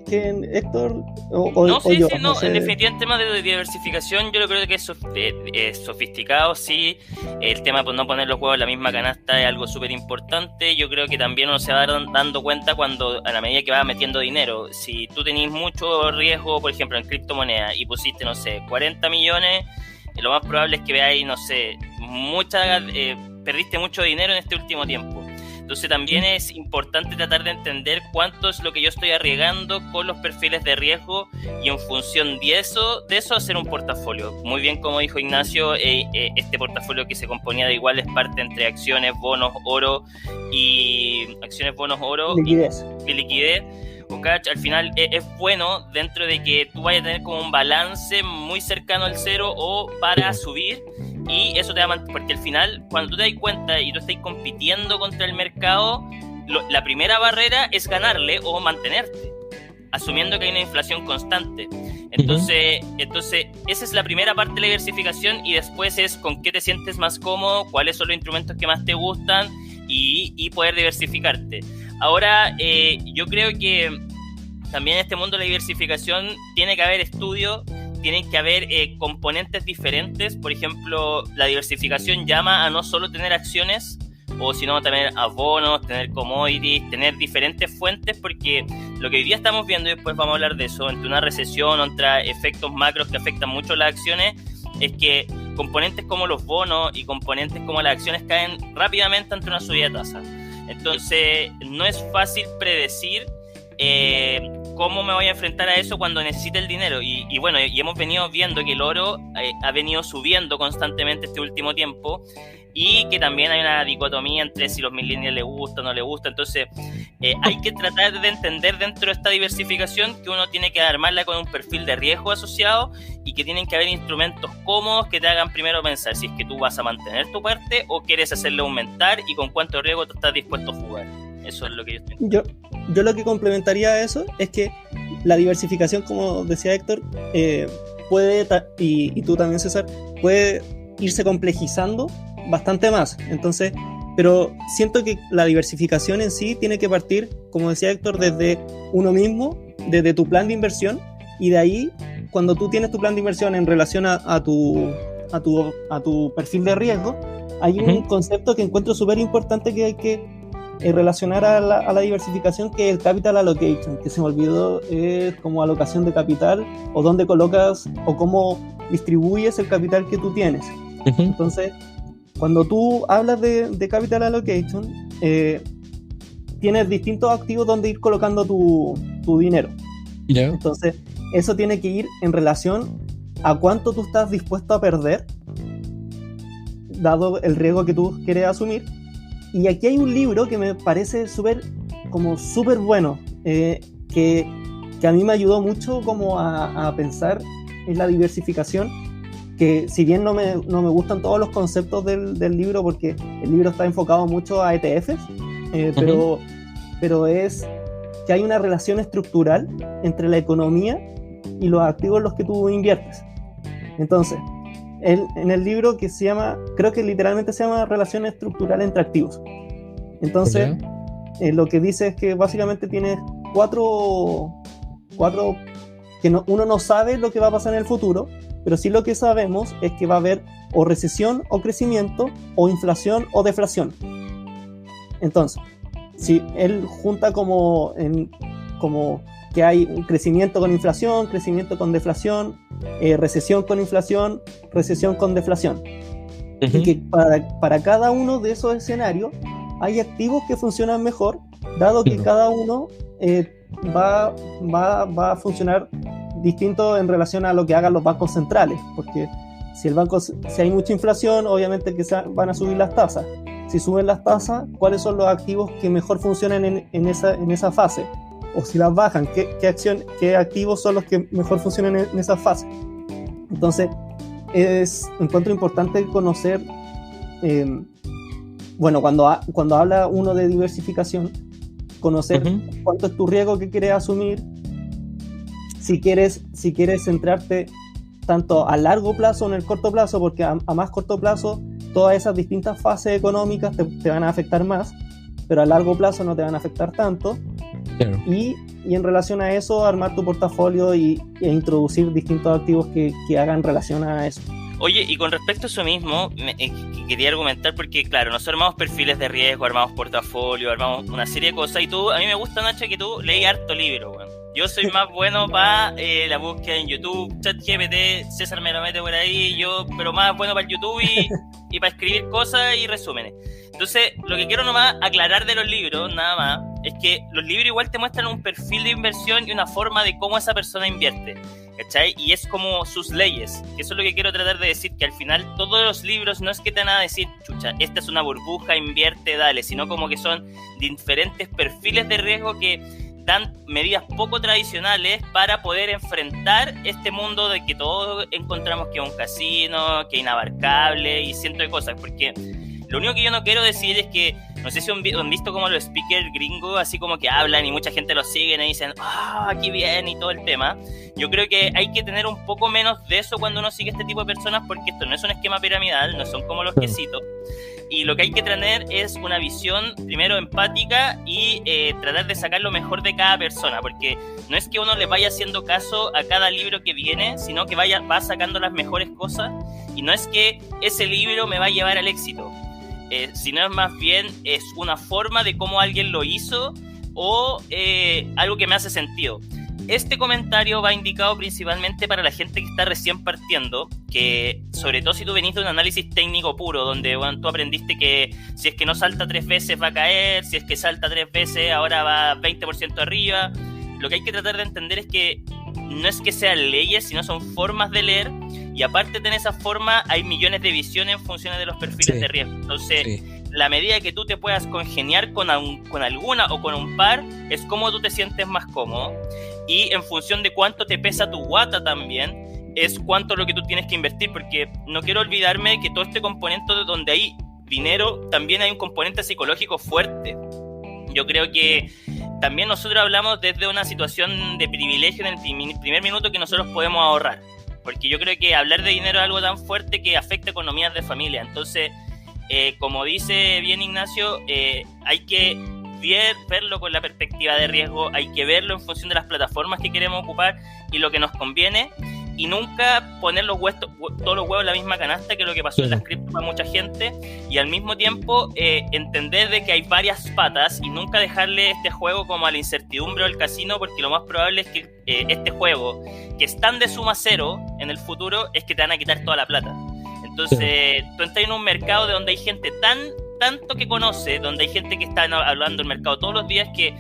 Héctor no sé. En definitiva el tema de diversificación yo creo que es sofisticado, sí. El tema de no poner los huevos en la misma canasta es algo súper importante. Yo creo que también uno se va dando cuenta cuando, a la medida que va metiendo dinero, si tú tenés mucho riesgo, por ejemplo en criptomonedas, y pusiste, no sé, 40 millones, lo más probable es que veáis, no sé, perdiste mucho dinero en este último tiempo. Entonces también es importante tratar de entender cuánto es lo que yo estoy arriesgando con los perfiles de riesgo, y en función de eso hacer un portafolio. Muy bien, como dijo Ignacio, este portafolio que se componía de iguales partes entre acciones, bonos, oro y liquidez. Al final es bueno dentro de que tú vayas a tener como un balance muy cercano al cero o para subir, y eso te va a mantener, porque al final cuando tú te das cuenta y tú estás compitiendo contra el mercado, la primera barrera es ganarle o mantenerte, asumiendo que hay una inflación constante. Entonces esa es la primera parte de la diversificación, y después es con qué te sientes más cómodo, cuáles son los instrumentos que más te gustan, y poder diversificarte. Ahora, yo creo que también en este mundo de la diversificación tiene que haber estudio, tienen que haber componentes diferentes. Por ejemplo, la diversificación llama a no solo tener acciones, o sino también a bonos, tener commodities, tener diferentes fuentes, porque lo que hoy día estamos viendo, y después vamos a hablar de eso, entre una recesión o entre efectos macros que afectan mucho las acciones, es que componentes como los bonos y componentes como las acciones caen rápidamente ante una subida de tasa. Entonces no es fácil predecir cómo me voy a enfrentar a eso cuando necesite el dinero, y bueno, y hemos venido viendo que el oro ha venido subiendo constantemente este último tiempo, y que también hay una dicotomía entre si los millennials les gusta o no les gusta. Entonces hay que tratar de entender dentro de esta diversificación que uno tiene que armarla con un perfil de riesgo asociado, y que tienen que haber instrumentos cómodos que te hagan primero pensar si es que tú vas a mantener tu parte o quieres hacerle aumentar, y con cuánto riesgo tú estás dispuesto a jugar. Eso es lo que yo estoy. Yo lo que complementaría a eso es que la diversificación, como decía Héctor, puede, y tú también, César, puede irse complejizando bastante más. Entonces, pero siento que la diversificación en sí tiene que partir, como decía Héctor, desde uno mismo, desde tu plan de inversión, y de ahí, cuando tú tienes tu plan de inversión en relación a tu perfil de riesgo, hay un concepto que encuentro súper importante que hay que relacionar a la diversificación, que es el capital allocation, que se me olvidó, es como alocación de capital, o dónde colocas o cómo distribuyes el capital que tú tienes. Entonces, cuando tú hablas de capital allocation, tienes distintos activos donde ir colocando tu dinero. Entonces, eso tiene que ir en relación a cuánto tú estás dispuesto a perder, dado el riesgo que tú quieres asumir. Y aquí hay un libro que me parece súper bueno, que a mí me ayudó mucho como a pensar en la diversificación, que si bien no me gustan todos los conceptos del libro, porque el libro está enfocado mucho a ETFs, pero es que hay una relación estructural entre la economía y los activos en los que tú inviertes. Entonces, en el libro, que se llama, creo que literalmente se llama Relación Estructural entre Activos. Entonces, lo que dice es que básicamente tienes cuatro que uno no sabe lo que va a pasar en el futuro, pero sí lo que sabemos es que va a haber o recesión o crecimiento, o inflación o deflación. Entonces, si él junta como que hay un crecimiento con inflación, crecimiento con deflación, recesión con inflación, recesión con deflación. Y que para cada uno de esos escenarios hay activos que funcionan mejor, dado que cada uno va a funcionar distinto en relación a lo que hagan los bancos centrales, porque si hay mucha inflación, obviamente que van a subir las tasas. Si suben las tasas, ¿cuáles son los activos que mejor funcionan en esa fase? O si las bajan, ¿qué activos son los que mejor funcionan en esa fase? Entonces, encuentro importante conocer, cuando habla uno de diversificación, conocer cuánto es tu riesgo que quieres asumir, si quieres centrarte tanto a largo plazo o en el corto plazo, porque a más corto plazo todas esas distintas fases económicas te van a afectar más, pero a largo plazo no te van a afectar tanto. Claro. Y en relación a eso, armar tu portafolio e introducir distintos activos que hagan relación a eso. Oye, y con respecto a eso mismo, quería argumentar porque, claro, nosotros armamos perfiles de riesgo, armamos portafolio, armamos una serie de cosas, y a mí me gusta, Nacho, que tú leí harto libro, weón. Yo soy más bueno para la búsqueda en YouTube, ChatGPT, César me lo mete por ahí, pero más bueno para el YouTube y para escribir cosas y resúmenes. Entonces, lo que quiero nomás aclarar de los libros, nada más, es que los libros igual te muestran un perfil de inversión y una forma de cómo esa persona invierte, ¿cachai? Y es como sus leyes, que eso es lo que quiero tratar de decir, que al final todos los libros no es que te van a decir, chucha, esta es una burbuja, invierte, dale, sino como que son diferentes perfiles de riesgo que dan medidas poco tradicionales para poder enfrentar este mundo de que todos encontramos que es un casino, que es inabarcable y cientos de cosas, porque lo único que yo no quiero decir es que, no sé si han visto como los speakers gringos, así como que hablan y mucha gente los sigue y dicen, aquí bien y todo el tema. Yo creo que hay que tener un poco menos de eso cuando uno sigue este tipo de personas, porque esto no es un esquema piramidal, no son como los quesitos. Y lo que hay que tener es una visión, primero, empática y tratar de sacar lo mejor de cada persona, porque no es que uno le vaya haciendo caso a cada libro que viene, sino que va sacando las mejores cosas, y no es que ese libro me va a llevar al éxito, sino es más bien es una forma de cómo alguien lo hizo o algo que me hace sentido. Este comentario va indicado principalmente para la gente que está recién partiendo, que sobre todo si tú venís de un análisis técnico puro, donde bueno, tú aprendiste que si es que no salta 3 veces va a caer, si es que salta 3 veces ahora va 20% arriba. Lo que hay que tratar de entender es que no es que sean leyes, sino son formas de leer, y aparte de esa forma hay millones de visiones en función de los perfiles de riesgo. Entonces, la medida que tú te puedas congeniar con alguna o con un par, es como tú te sientes más cómodo. Y en función de cuánto te pesa tu guata también, es cuánto lo que tú tienes que invertir, porque no quiero olvidarme que todo este componente donde hay dinero, también hay un componente psicológico fuerte. Yo creo que también nosotros hablamos desde una situación de privilegio en el primer minuto que nosotros podemos ahorrar, porque yo creo que hablar de dinero es algo tan fuerte que afecta economías de familia. Entonces, como dice bien Ignacio, hay que verlo con la perspectiva de riesgo, hay que verlo en función de las plataformas que queremos ocupar y lo que nos conviene, y nunca poner todos los huevos en la misma canasta, que es lo que pasó en las criptos para mucha gente, y al mismo tiempo entender de que hay varias patas y nunca dejarle este juego como a la incertidumbre o al casino, porque lo más probable es que este juego, que es tan de suma cero en el futuro, es que te van a quitar toda la plata. Entonces, tú entras en un mercado de donde hay gente tanto que conoce, donde hay gente que está hablando del mercado todos los días, que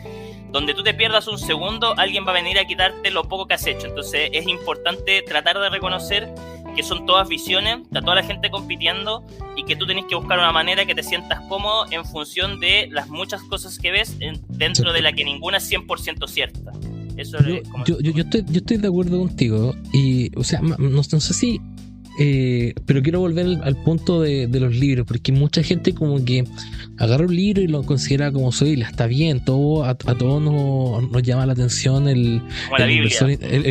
donde tú te pierdas un segundo, alguien va a venir a quitarte lo poco que has hecho. Entonces es importante tratar de reconocer que son todas visiones, está toda la gente compitiendo, y que tú tenés que buscar una manera que te sientas cómodo en función de las muchas cosas que ves dentro de la que ninguna es 100% cierta. Eso yo estoy de acuerdo contigo, y o sea, no sé si pero quiero volver al punto de los libros, porque mucha gente como que agarra un libro y lo considera como la está bien, a todos nos llama la atención el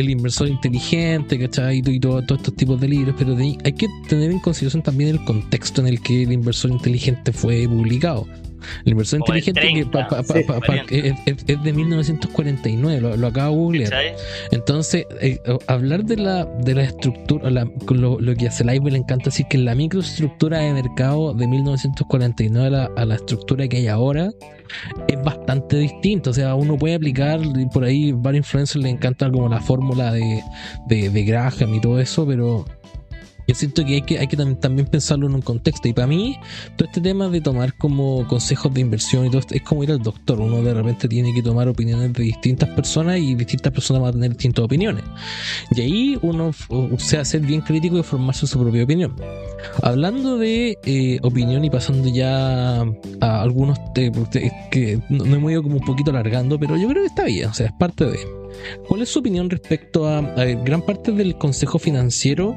inversor inteligente, ¿cachai? Y todos estos tipos de libros, pero hay que tener en consideración también el contexto en el que el inversor inteligente fue publicado. El inversor O el inteligente 30, es de 1949, lo acabo de googlear. ¿cachai? Entonces, hablar de la estructura, lo que a Selaime le encanta decir que la microestructura de mercado de 1949 a la estructura que hay ahora es bastante distinto. O sea, uno puede aplicar, y por ahí varios influencers le encantan como la fórmula de Graham y todo eso, pero yo siento que hay que también pensarlo en un contexto. Y para mí, todo este tema de tomar como consejos de inversión y todo esto es como ir al doctor. Uno de repente tiene que tomar opiniones de distintas personas y distintas personas van a tener distintas opiniones. Y ahí uno se hace bien crítico y formarse su propia opinión. Hablando de opinión y pasando ya a algunos que no hemos ido como un poquito alargando, pero yo creo que está bien, o sea, es parte de. ¿Cuál es su opinión respecto a gran parte del consejo financiero?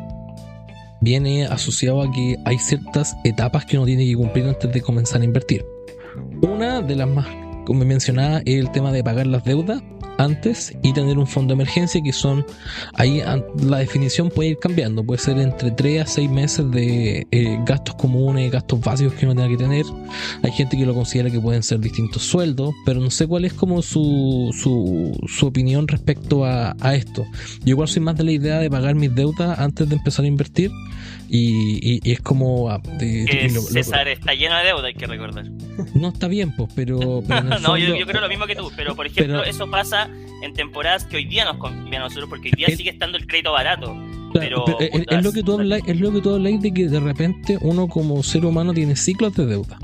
Viene asociado a que hay ciertas etapas que uno tiene que cumplir antes de comenzar a invertir. Una de las más, como mencionaba, es el tema de pagar las deudas antes y tener un fondo de emergencia, que son, ahí la definición puede ir cambiando, puede ser entre 3 a 6 meses de gastos comunes, gastos básicos que uno tenga que tener. Hay gente que lo considera que pueden ser distintos sueldos, pero no sé cuál es como su opinión respecto a esto. Yo igual soy más de la idea de pagar mis deudas antes de empezar a invertir, y es como César está lleno de deuda, hay que recordar. no está bien, pues, pero en el No, fondo, yo creo lo mismo que tú, pero por ejemplo, eso pasa en temporadas que hoy día nos conviene a nosotros, porque hoy día sigue estando el crédito barato. Pero es lo que tú habláis de que de repente uno como ser humano tiene ciclos de deuda.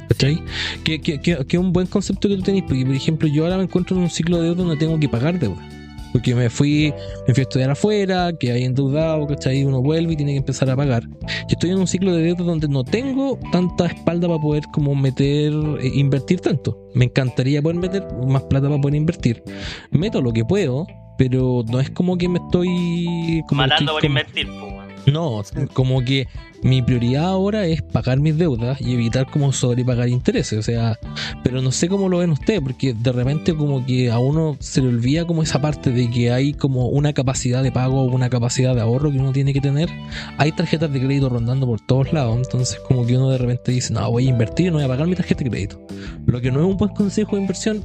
¿Cachai? Que es un buen concepto que tú tenés, porque por ejemplo yo ahora me encuentro en un ciclo de deuda donde tengo que pagar deuda. Porque me fui a estudiar afuera, que hay endeudado, ¿cachai? Uno vuelve y tiene que empezar a pagar. Y estoy en un ciclo de deuda donde no tengo tanta espalda para poder como invertir tanto. Me encantaría poder meter más plata para poder invertir. Meto lo que puedo, pero no es como que me estoy matando por invertir, pues. No, como que mi prioridad ahora es pagar mis deudas y evitar como sobrepagar intereses, o sea, pero no sé cómo lo ven ustedes, porque de repente como que a uno se le olvida como esa parte de que hay como una capacidad de pago o una capacidad de ahorro que uno tiene que tener. Hay tarjetas de crédito rondando por todos lados, entonces como que uno de repente dice, no, voy a invertir, no voy a pagar mi tarjeta de crédito, lo que no es un buen consejo de inversión,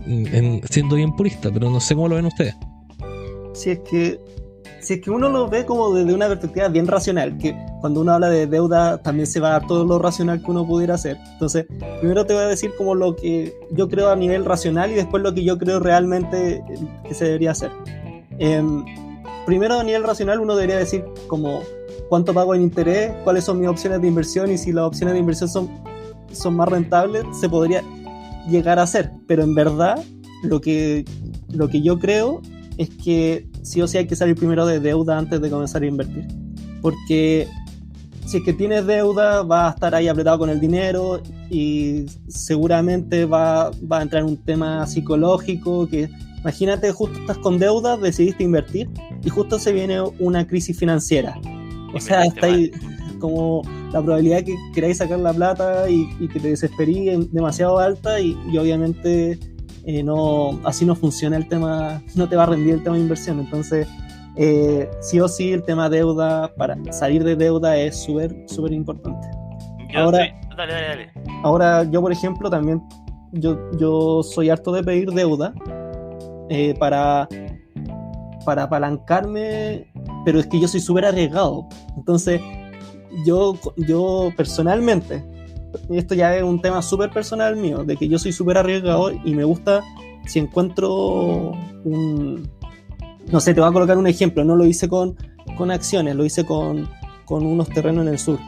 siendo bien purista, pero no sé cómo lo ven ustedes. Si es que uno lo ve como desde una perspectiva bien racional, que cuando uno habla de deuda también se va a todo lo racional que uno pudiera hacer. Entonces, primero te voy a decir como lo que yo creo a nivel racional y después lo que yo creo realmente que se debería hacer. Primero a nivel racional uno debería decir como cuánto pago en interés, cuáles son mis opciones de inversión, y si las opciones de inversión son más rentables, se podría llegar a hacer. Pero en verdad, lo que yo creo es que sí o sí hay que salir primero de deuda antes de comenzar a invertir. Porque si es que tienes deuda, vas a estar ahí apretado con el dinero y seguramente va a entrar en un tema psicológico que, imagínate, justo estás con deuda, decidiste invertir y justo se viene una crisis financiera. O sea, está ahí como la probabilidad de que queráis sacar la plata y que te desesperí demasiado alta y obviamente así no funciona el tema, no te va a rendir el tema de inversión. Entonces sí o sí el tema deuda, para salir de deuda es súper importante. Dale. Ahora yo, por ejemplo, también yo soy harto de pedir deuda para apalancarme, pero es que yo soy súper arriesgado. Entonces yo personalmente, esto ya es un tema súper personal mío, de que yo soy súper arriesgado y me gusta, si encuentro no sé, te voy a colocar un ejemplo, no lo hice con acciones, lo hice con unos terrenos en el sur.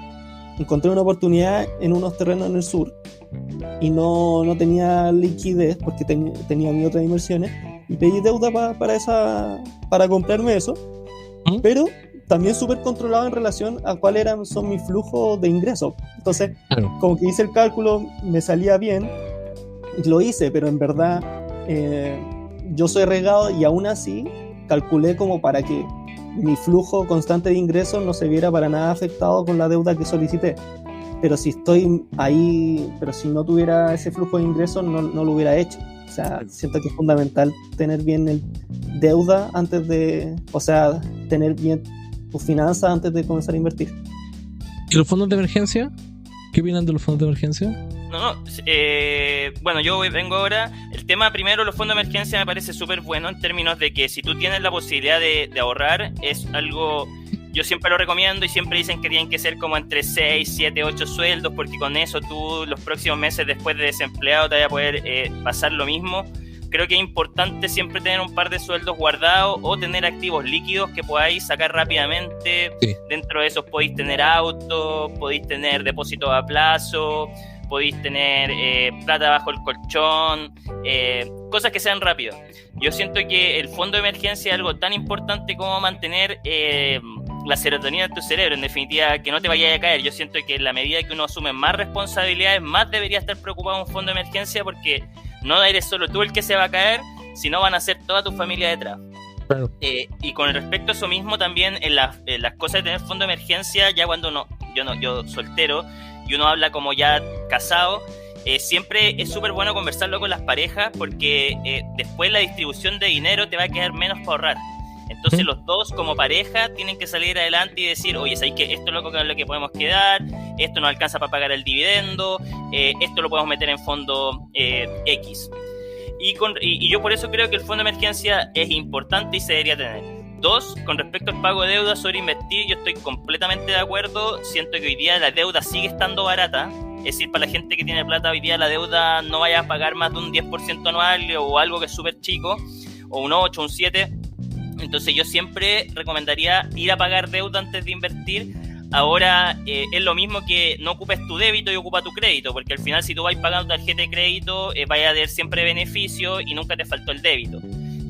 Encontré una oportunidad en unos terrenos en el sur y no tenía liquidez porque tenía mis otras inversiones y pedí deuda para comprarme eso, pero también súper controlado en relación a cuáles son mis flujos de ingresos. Entonces, como que hice el cálculo, me salía bien, lo hice, pero en verdad yo soy arriesgado y aún así calculé como para que mi flujo constante de ingresos no se viera para nada afectado con la deuda que solicité. Pero si estoy ahí, pero si no tuviera ese flujo de ingresos, no lo hubiera hecho. O sea, siento que es fundamental tener bien el deuda antes de, o sea, tener bien tus finanzas antes de comenzar a invertir. ¿Y los fondos de emergencia? ¿Qué opinan de los fondos de emergencia? Bueno, yo vengo ahora. El tema primero, los fondos de emergencia me parece súper bueno en términos de que si tú tienes la posibilidad de ahorrar, es algo, yo siempre lo recomiendo y siempre dicen que tienen que ser como entre 6, 7, 8 sueldos, porque con eso tú los próximos meses después de desempleado te vas a poder pasar lo mismo. Creo que es importante siempre tener un par de sueldos guardados o tener activos líquidos que podáis sacar rápidamente. Sí. Dentro de esos podéis tener autos, podéis tener depósitos a plazo, podéis tener plata bajo el colchón, cosas que sean rápidas. Yo siento que el fondo de emergencia es algo tan importante como mantener la serotonina en tu cerebro, en definitiva, que no te vaya a caer. Yo siento que en la medida que uno asume más responsabilidades, más debería estar preocupado en un fondo de emergencia, porque no eres solo tú el que se va a caer, sino van a ser toda tu familia detrás. Claro. Y con respecto a eso mismo también, en las cosas de tener fondo de emergencia, ya cuando yo soltero, y uno habla como ya casado, siempre es súper bueno conversarlo con las parejas, porque después la distribución de dinero te va a quedar menos para ahorrar. Entonces los dos como pareja tienen que salir adelante y decir, oye, ¿sabes qué? Esto es lo que podemos quedar, esto no alcanza para pagar el dividendo, esto lo podemos meter en fondo X. Y yo por eso creo que el fondo de emergencia es importante y se debería tener. 2, con respecto al pago de deuda sobre invertir, yo estoy completamente de acuerdo. Siento que hoy día la deuda sigue estando barata. Es decir, para la gente que tiene plata, hoy día la deuda no vaya a pagar más de un 10% anual o algo que es súper chico, o un 8, un 7. Entonces yo siempre recomendaría ir a pagar deuda antes de invertir. Ahora es lo mismo que no ocupes tu débito y ocupa tu crédito, porque al final si tú vas pagando tarjeta de crédito vas a tener siempre beneficio y nunca te faltó el débito.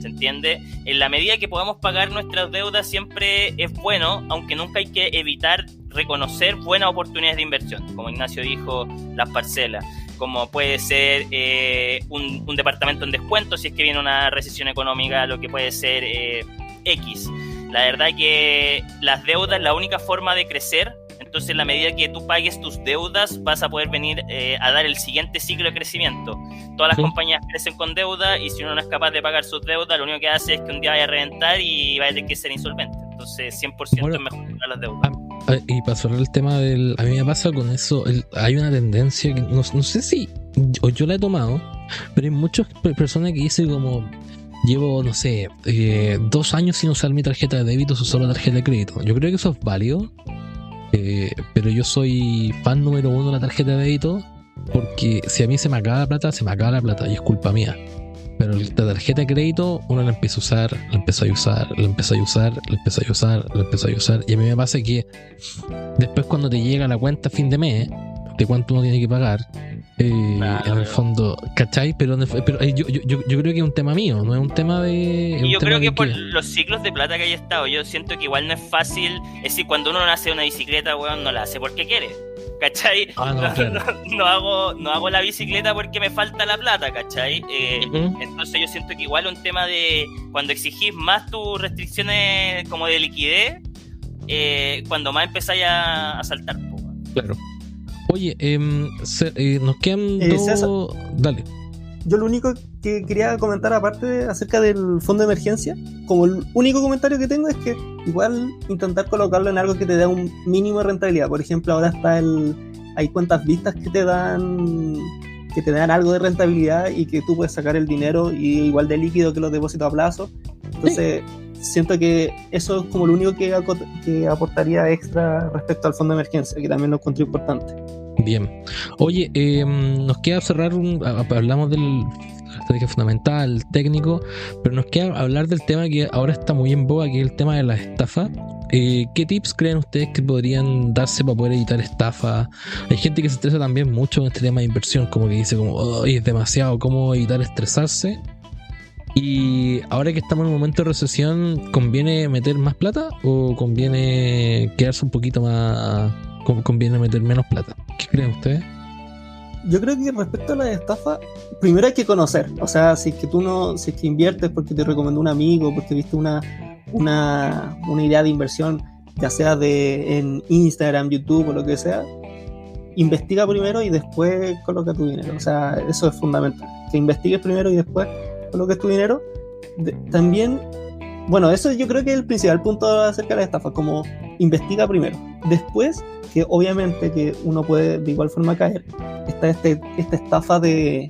¿Se entiende? En la medida que podamos pagar nuestras deudas siempre es bueno, aunque nunca hay que evitar reconocer buenas oportunidades de inversión, como Ignacio dijo, las parcelas, como puede ser un departamento en descuento si es que viene una recesión económica, lo que puede ser X. La verdad que las deudas es la única forma de crecer. Entonces, en la medida que tú pagues tus deudas, vas a poder venir a dar el siguiente ciclo de crecimiento. Todas las compañías crecen con deuda, y si uno no es capaz de pagar sus deudas, lo único que hace es que un día vaya a reventar y vaya a tener que ser insolvente. Entonces, 100% es mejor pagar las deudas. Y para cerrar el tema a mí me pasa con eso, hay una tendencia que no sé si yo la he tomado, pero hay muchas personas que dicen como... Llevo, no sé, 2 años sin usar mi tarjeta de débito, uso solo tarjeta de crédito. Yo creo que eso es válido, pero yo soy fan número 1 de la tarjeta de débito, porque si a mí se me acaba la plata, se me acaba la plata y es culpa mía. Pero la tarjeta de crédito uno la empieza a usar, la empezó a usar, la empezó a usar, la empezó a usar, la empezó a usar. Y a mí me pasa que después cuando te llega la cuenta a fin de mes de cuánto uno tiene que pagar, claro, en el fondo, ¿cachai? Pero yo creo que es un tema mío, no es un tema de... Y yo creo que por los ciclos de plata que haya estado, yo siento que igual no es fácil. Es decir, cuando uno hace una bicicleta, weón, no la hace porque quiere, ¿cachai? No hago la bicicleta porque me falta la plata, ¿cachai? Entonces yo siento que igual un tema de cuando exigís más tus restricciones como de liquidez, cuando más empezáis a saltar. Claro. Oye, nos quedan dos... Dale. Yo lo único que quería comentar aparte acerca del fondo de emergencia, como el único comentario que tengo es que igual intentar colocarlo en algo que te dé un mínimo de rentabilidad. Por ejemplo, ahora hay cuentas vistas que te dan algo de rentabilidad y que tú puedes sacar el dinero y igual de líquido que los depósitos a plazo. Entonces siento que eso es como lo único que aportaría extra respecto al fondo de emergencia, que también lo encuentro importante. Bien. Oye, nos queda cerrar hablamos del estrategia fundamental, técnico, pero nos queda hablar del tema que ahora está muy en boga, que es el tema de la estafa. ¿Qué tips creen ustedes que podrían darse para poder evitar estafa? Hay gente que se estresa también mucho con este tema de inversión, como que dice como, oh, es demasiado, ¿cómo evitar estresarse? Y ahora que estamos en un momento de recesión, ¿conviene meter más plata o conviene quedarse un poquito más? ¿Conviene meter menos plata? ¿Qué creen ustedes? Yo creo que respecto a la estafa, primero hay que conocer. O sea, si es que inviertes porque te recomendó un amigo, porque viste una idea de inversión, ya sea en Instagram, YouTube o lo que sea, investiga primero y después coloca tu dinero. O sea, eso es fundamental. Que investigues primero y después coloques tu dinero. También, bueno, eso yo creo que es el principal punto acerca de la estafa, como investiga primero. Después, que obviamente que uno puede de igual forma caer, está esta estafa de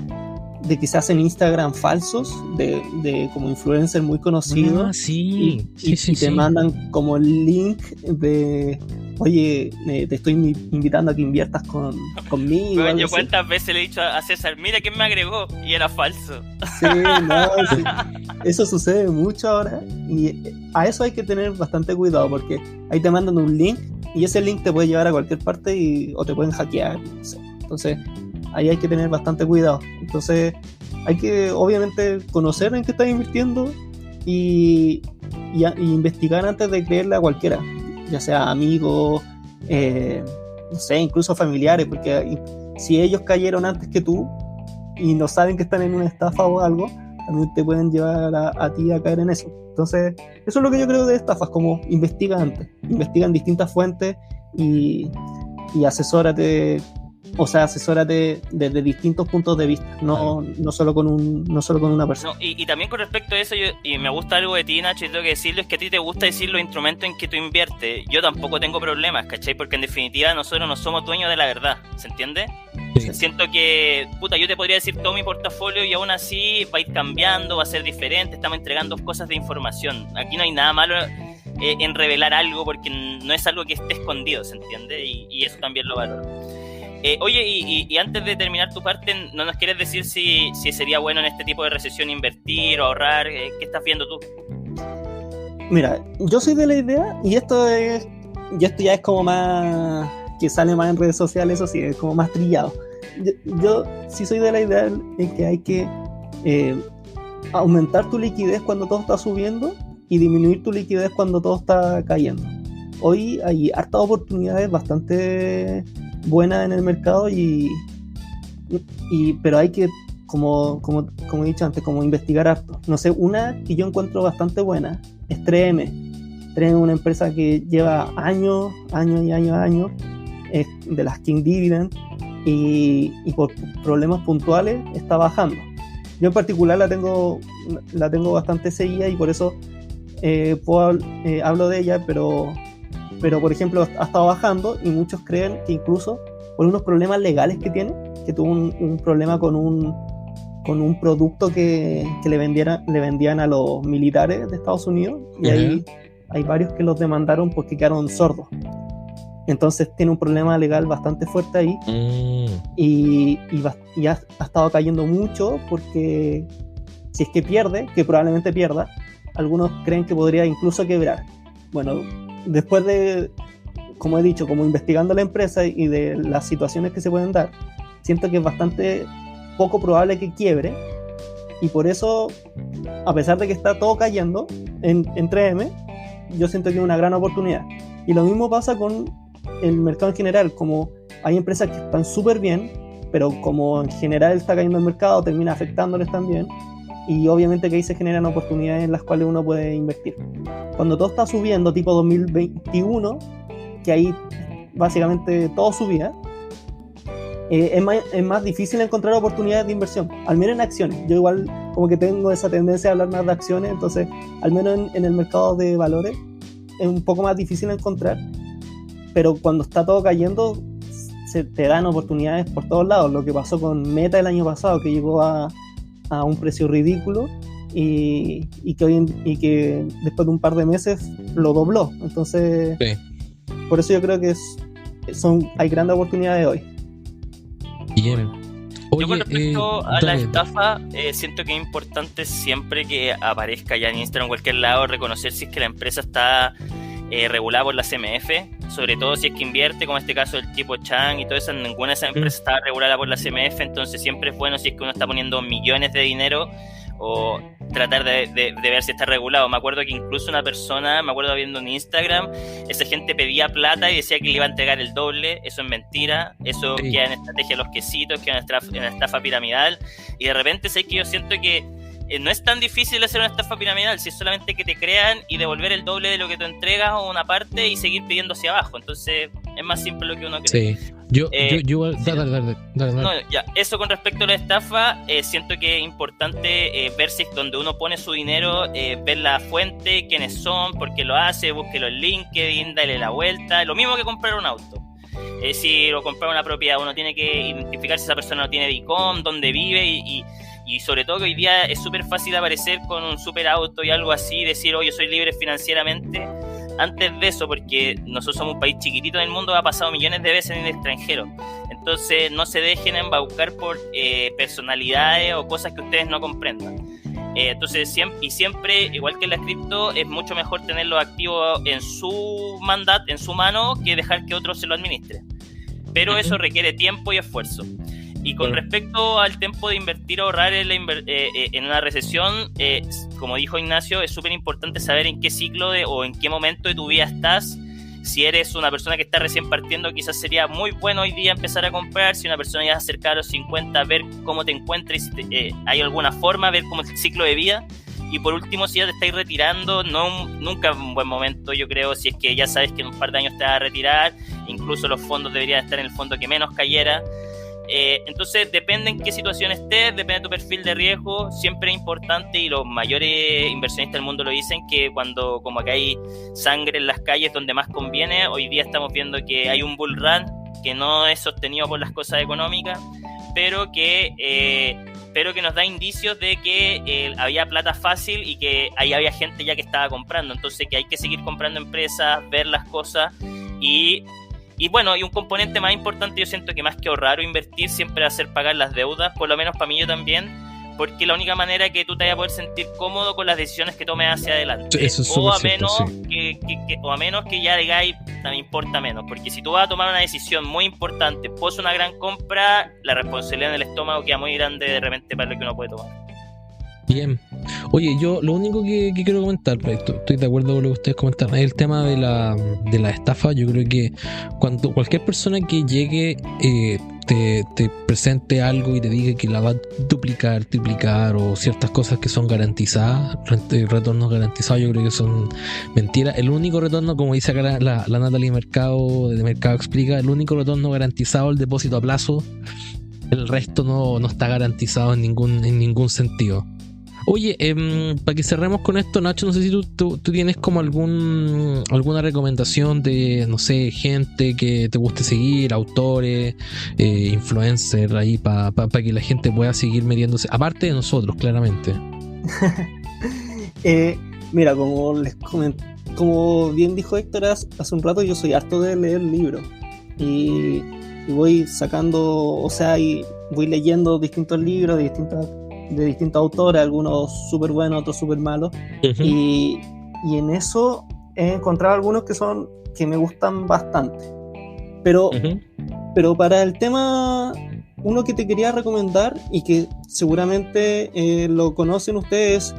que se hacen Instagram falsos de como influencer muy conocido sí, y te mandan como el link de oye, te estoy invitando a que inviertas conmigo. Bueno, yo cuántas veces le he dicho a César, mira quién me agregó, y era falso. Sí, sí. Eso sucede mucho ahora y a eso hay que tener bastante cuidado porque ahí te mandan un link y ese link te puede llevar a cualquier parte o te pueden hackear, no sé. Entonces ahí hay que tener bastante cuidado. Entonces hay que obviamente conocer en qué estás invirtiendo y investigar antes de creerle a cualquiera, ya sea amigos, no sé, incluso familiares, porque si ellos cayeron antes que tú y no saben que están en una estafa o algo, también te pueden llevar a ti a caer en eso. Entonces eso es lo que yo creo de estafas, como investiga antes, investiga en distintas fuentes y asesórate. O sea, asesórate desde distintos puntos de vista, no solo con una persona. No, y también con respecto a eso, y me gusta algo de ti, Nacho, y tengo que decirlo, es que a ti te gusta decir los instrumentos en que tú inviertes. Yo tampoco tengo problemas, ¿cachai? Porque en definitiva nosotros no somos dueños de la verdad, ¿se entiende? Sí. Siento que, yo te podría decir todo mi portafolio y aún así va a ir cambiando, va a ser diferente, estamos entregando cosas de información. Aquí no hay nada malo en revelar algo porque no es algo que esté escondido, ¿se entiende? Y eso también lo valoro. Oye, y antes de terminar tu parte, ¿no nos quieres decir si sería bueno en este tipo de recesión invertir o ahorrar? ¿Qué estás viendo tú? Mira, yo soy de la idea, y esto ya es como más, que sale más en redes sociales, eso sí, es como más trillado. Yo sí soy de la idea en que hay que aumentar tu liquidez cuando todo está subiendo y disminuir tu liquidez cuando todo está cayendo. Hoy hay hartas oportunidades bastante buena en el mercado pero hay que, como he dicho antes, como investigar harto. No sé, una que yo encuentro bastante buena es 3M. 3M es una empresa que lleva años, es de las King Dividend y por problemas puntuales está bajando. Yo en particular la tengo bastante seguida y por eso hablo de ella, pero por ejemplo ha estado bajando y muchos creen que incluso por unos problemas legales que tiene, que tuvo un problema con un producto que le vendían a los militares de Estados Unidos y ahí hay varios que los demandaron porque quedaron sordos. Entonces tiene un problema legal bastante fuerte ahí y ha estado cayendo mucho porque si es que pierde, que probablemente pierda, algunos creen que podría incluso quebrar. Bueno, después de, como he dicho, como investigando la empresa y de las situaciones que se pueden dar, siento que es bastante poco probable que quiebre y por eso, a pesar de que está todo cayendo en 3M, yo siento que es una gran oportunidad. Y lo mismo pasa con el mercado en general, como hay empresas que están súper bien, pero como en general está cayendo el mercado, termina afectándoles también. Y obviamente que ahí se generan oportunidades en las cuales uno puede invertir. Cuando todo está subiendo, tipo 2021, que ahí básicamente todo subía, es más difícil encontrar oportunidades de inversión, al menos en acciones. Yo igual como que tengo esa tendencia a hablar más de acciones, entonces al menos en el mercado de valores es un poco más difícil encontrar, pero cuando está todo cayendo se te dan oportunidades por todos lados. Lo que pasó con Meta el año pasado, que llegó a un precio ridículo y que después de un par de meses lo dobló. Entonces sí. Por eso yo creo que hay grandes oportunidades hoy. Bien. Oye, yo con respecto a la estafa, siento que es importante siempre que aparezca ya en Instagram o en cualquier lado reconocer si es que la empresa está regulada por la CMF, sobre todo si es que invierte, como en este caso el tipo Chang y todo eso. Ninguna de esas empresas está regulada por la CMF, entonces siempre es bueno si es que uno está poniendo millones de dinero o tratar de ver si está regulado. Me acuerdo que incluso una persona, viendo en Instagram, esa gente pedía plata y decía que le iba a entregar el doble. Eso es mentira, eso queda en estrategia de los quesitos, queda en estafa piramidal, y de repente sé que yo siento que no es tan difícil hacer una estafa piramidal, si es solamente que te crean y devolver el doble de lo que tú entregas o una parte y seguir pidiendo hacia abajo. Entonces es más simple lo que uno cree. Sí. Dale. No, ya, eso con respecto a la estafa, siento que es importante ver si es donde uno pone su dinero, ver la fuente, quiénes son, por qué lo hace, búsquelo en LinkedIn, dale la vuelta, lo mismo que comprar un auto. Es decir, o comprar una propiedad, uno tiene que identificar si esa persona no tiene DICOM, dónde vive y sobre todo que hoy día es súper fácil aparecer con un super auto y algo así, decir, yo soy libre financieramente. Antes de eso, porque nosotros somos un país chiquitito en el mundo, ha pasado millones de veces en el extranjero. Entonces no se dejen embaucar por personalidades o cosas que ustedes no comprendan. Entonces siempre, igual que en la cripto, es mucho mejor tener los activos en su mandato, en su mano, que dejar que otros se lo administren. Pero eso requiere tiempo y esfuerzo. Y con respecto al tiempo de invertir o ahorrar en una recesión, como dijo Ignacio, es súper importante saber en qué ciclo o en qué momento de tu vida estás. Si eres una persona que está recién partiendo, quizás sería muy bueno hoy día empezar a comprar. Si una persona ya cerca a los 50, ver cómo te encuentras, si hay alguna forma, ver cómo es el ciclo de vida. Y por último, si ya te estáis retirando, nunca es un buen momento, yo creo, si es que ya sabes que en un par de años te vas a retirar. Incluso los fondos deberían estar en el fondo que menos cayera. Entonces depende en qué situación estés, depende de tu perfil de riesgo. Siempre es importante, y los mayores inversionistas del mundo lo dicen, que cuando como que hay sangre en las calles donde más conviene. Hoy día estamos viendo que hay un bull run que no es sostenido por las cosas económicas, pero que nos da indicios de que había plata fácil y que ahí había gente ya que estaba comprando. Entonces que hay que seguir comprando empresas, ver las cosas y bueno, y un componente más importante, yo siento que más que ahorrar o invertir, siempre hacer pagar las deudas, por lo menos para mí yo también, porque la única manera que tú te vayas a poder sentir cómodo con las decisiones que tomes hacia adelante. Eso es o a cierto, menos que ya digáis, me importa menos, porque si tú vas a tomar una decisión muy importante, pos una gran compra, la responsabilidad en el estómago queda muy grande de repente para lo que uno puede tomar. Bien. Oye, yo lo único que quiero comentar, estoy de acuerdo con lo que ustedes comentaron, es el tema de la estafa. Yo creo que cuando cualquier persona que llegue te presente algo y te diga que la va a duplicar, triplicar o ciertas cosas que son garantizadas, retornos garantizados, yo creo que son mentiras. El único retorno, como dice acá la Natalie Mercado, de Mercado Explica, el único retorno garantizado es el depósito a plazo. El resto no está garantizado en ningún sentido. Oye, para que cerremos con esto, Nacho, no sé si tú tienes como alguna recomendación de, no sé, gente que te guste seguir, autores, influencers, ahí para que la gente pueda seguir metiéndose, aparte de nosotros, claramente. Mira, como bien dijo Héctor hace un rato, yo soy harto de leer libros y voy sacando, o sea, y voy leyendo distintos libros de distintos autores, algunos súper buenos, otros súper malos. Uh-huh. Y en eso he encontrado algunos que me gustan bastante. Pero para el tema, uno que te quería recomendar y que seguramente lo conocen ustedes,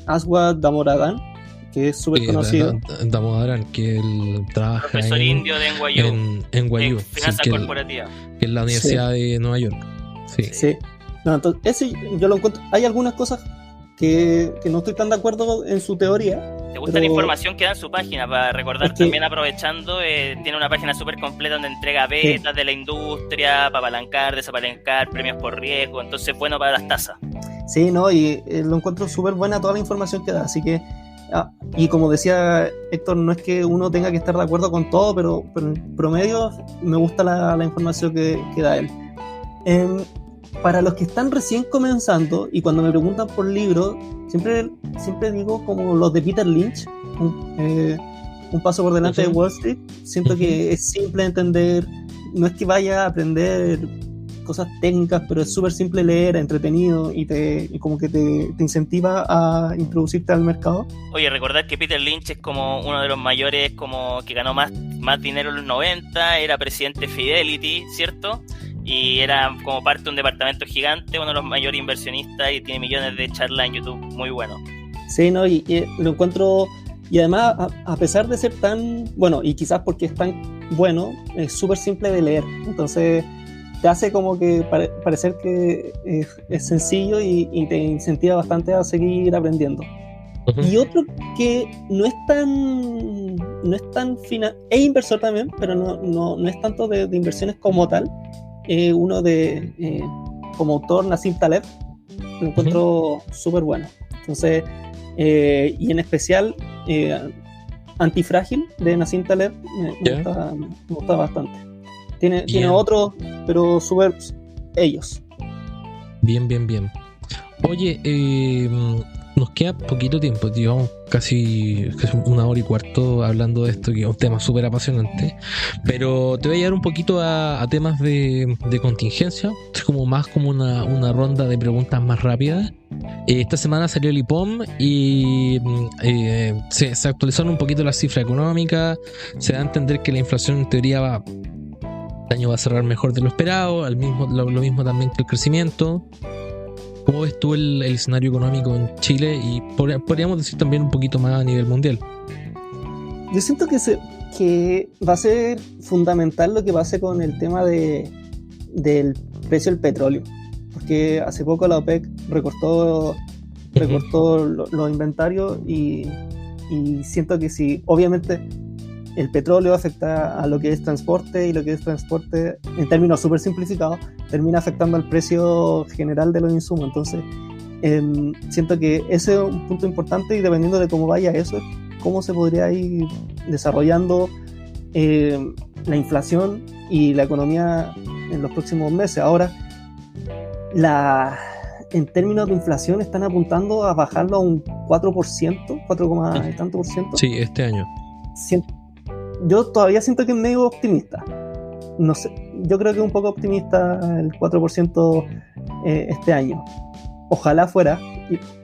Aswad Damodaran, que es súper conocido. Damodaran, que él trabaja profesor indio de NYU, finanzas corporativas, que es la Universidad de Nueva York. Sí. No, entonces, ese yo lo encuentro. Hay algunas cosas que no estoy tan de acuerdo en su teoría. ¿Te gusta la información que da en su página? Para recordar, también aprovechando, tiene una página súper completa donde entrega betas de la industria, para apalancar, desapalancar, premios por riesgo. Entonces, bueno para las tasas. Sí, no, y lo encuentro súper buena toda la información que da. Así que, y como decía Héctor, no es que uno tenga que estar de acuerdo con todo, pero en promedio me gusta la información que da él. Para los que están recién comenzando y cuando me preguntan por libros, siempre digo como los de Peter Lynch, un paso por delante de Wall Street. Siento que es simple de entender, no es que vaya a aprender cosas técnicas, pero es súper simple leer, entretenido y como que te incentiva a introducirte al mercado. Oye, recordar que Peter Lynch es como uno de los mayores, como que ganó más dinero en los 90, era presidente de Fidelity, ¿cierto? Y era como parte de un departamento gigante, uno de los mayores inversionistas, y tiene millones de charlas en YouTube muy bueno. Sí, no, y lo encuentro, y además a pesar de ser tan bueno, y quizás porque es tan bueno, es súper simple de leer, entonces te hace como que parecer que es sencillo y te incentiva bastante a seguir aprendiendo. Uh-huh. Y otro que no es tan final, es inversor también, pero no es tanto de inversiones como tal. Uno como autor, Nassim Taleb, lo encuentro súper bueno. Entonces, y en especial Antifrágil de Nassim Taleb me gusta bastante. Tiene otros, pero super ellos. Bien. Oye, nos queda poquito tiempo, llevamos casi 1 hora y cuarto hablando de esto, que es un tema súper apasionante, pero te voy a llevar un poquito a temas de contingencia. Es como más como una ronda de preguntas más rápidas. Esta semana salió el IPOM y se actualizaron un poquito las cifras económicas. Se da a entender que la inflación en teoría el año va a cerrar mejor de lo esperado, lo mismo también que el crecimiento. ¿Cómo ves tú el escenario económico en Chile? Y podríamos decir también un poquito más a nivel mundial. Yo siento que va a ser fundamental lo que pase con el tema del precio del petróleo, porque hace poco la OPEC recortó los inventarios y siento que si obviamente el petróleo afecta a lo que es transporte, y lo que es transporte en términos súper simplificados termina afectando al precio general de los insumos. Entonces siento que ese es un punto importante, y dependiendo de cómo vaya eso, cómo se podría ir desarrollando la inflación y la economía en los próximos meses. Ahora, en términos de inflación están apuntando a bajarlo a un 4%, 4, y tanto por ciento. Sí, este año. Yo todavía siento que es medio optimista. No sé, yo creo que es un poco optimista el 4% este año. Ojalá fuera,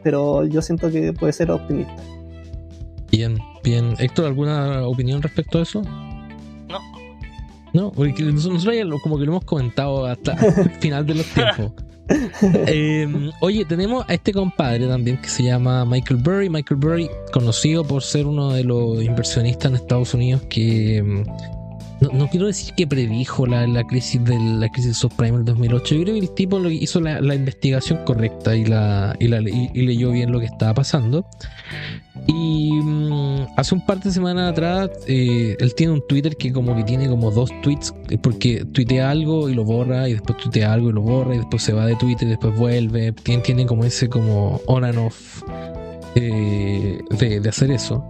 pero yo siento que puede ser optimista. Bien. Héctor, ¿alguna opinión respecto a eso? No. No, porque nosotros como que lo hemos comentado hasta el final de los tiempos. Oye, tenemos a este compadre también que se llama Michael Burry. Michael Burry, conocido por ser uno de los inversionistas en Estados Unidos que no quiero decir que predijo la crisis subprime del 2008. Yo creo que el tipo hizo la investigación correcta y leyó bien lo que estaba pasando. Y hace un par de semanas atrás él tiene un Twitter que como que tiene como 2 tweets, porque tuitea algo y lo borra, y después tuitea algo y lo borra, y después se va de Twitter y después vuelve. Tiene como ese como on and off de hacer eso.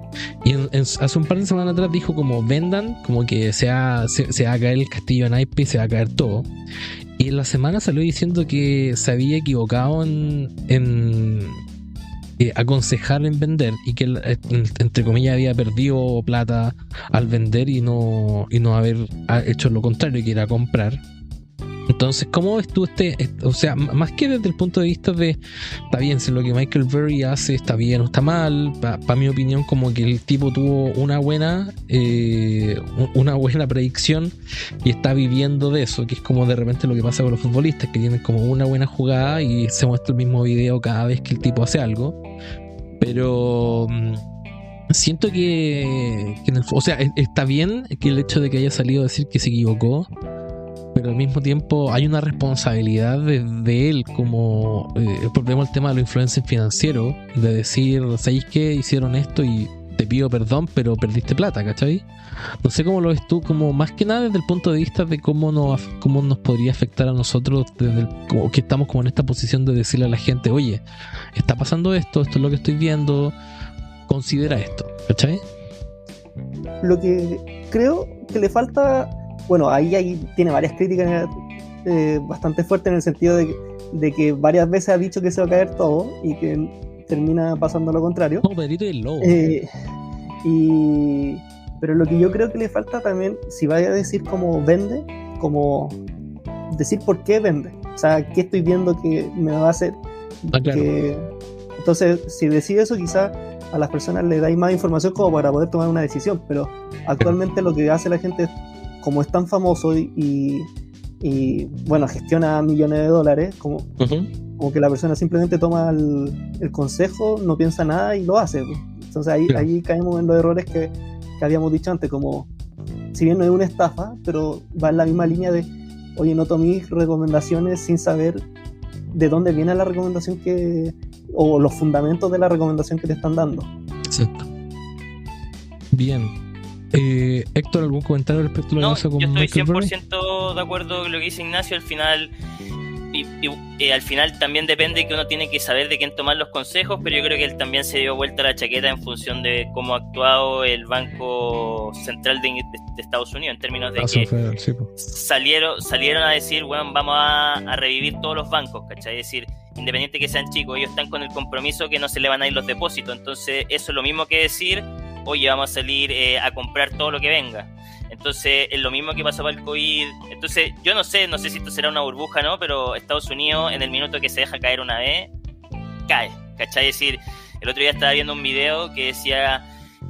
Y hace un par de semanas atrás dijo como vendan, como que se va a caer el castillo de naipe y se va a caer todo. Y en la semana salió diciendo que se había equivocado en aconsejar en vender, y que entre comillas había perdido plata al vender y no haber hecho lo contrario, que era comprar. Entonces, ¿cómo ves tú o sea, más que desde el punto de vista de está bien, si lo que Michael Burry hace está bien o está mal, para mi opinión, como que el tipo tuvo una buena predicción y está viviendo de eso, que es como de repente lo que pasa con los futbolistas, que tienen como una buena jugada y se muestra el mismo video cada vez que el tipo hace algo. Pero siento que o sea, está bien que el hecho de que haya salido a decir que se equivocó, pero al mismo tiempo hay una responsabilidad de él, como volvemos al tema de los influencers financieros, de decir, ¿sabéis qué? Hicieron esto y te pido perdón, pero perdiste plata, ¿cachai? No sé cómo lo ves tú, como más que nada desde el punto de vista de cómo nos podría afectar a nosotros, como que estamos como en esta posición de decirle a la gente, oye, está pasando esto es lo que estoy viendo, considera esto, ¿cachai? Lo que creo que le falta, bueno, ahí tiene varias críticas bastante fuertes, en el sentido de que varias veces ha dicho que se va a caer todo y que termina pasando lo contrario. No, Pedrito y el lobo. Pero lo que yo creo que le falta también, si vaya a decir cómo vende, como decir por qué vende. O sea, qué estoy viendo que me va a hacer. Claro. Entonces, si decide eso, quizás a las personas le dais más información como para poder tomar una decisión. Pero actualmente lo que hace la gente es, como es tan famoso y bueno, gestiona millones de dólares, como que la persona simplemente toma el consejo, no piensa nada y lo hace. Entonces ahí caemos en los errores que habíamos dicho antes, como si bien no es una estafa, pero va en la misma línea de, oye, no toméis recomendaciones sin saber de dónde viene la recomendación o los fundamentos de la recomendación que te están dando. Exacto. Bien. Héctor, ¿algún comentario respecto a lo que pasa con yo estoy Michael 100% de acuerdo con lo que dice Ignacio. Al final, al final también depende que uno tiene que saber de quién tomar los consejos, pero yo creo que él también se dio vuelta la chaqueta en función de cómo ha actuado el Banco Central de Estados Unidos, en términos de que Federal, sí, salieron a decir, bueno, vamos a revivir todos los bancos, ¿cachai? Es decir, independiente que sean chicos, ellos están con el compromiso que no se le van a ir los depósitos, entonces eso es lo mismo que decir, oye, vamos a salir a comprar todo lo que venga. Entonces es lo mismo que pasó para el COVID. Entonces yo no sé si esto será una burbuja, ¿no? Pero Estados Unidos, en el minuto que se deja caer una vez, cae, ¿cachai? Es decir, el otro día estaba viendo un video que decía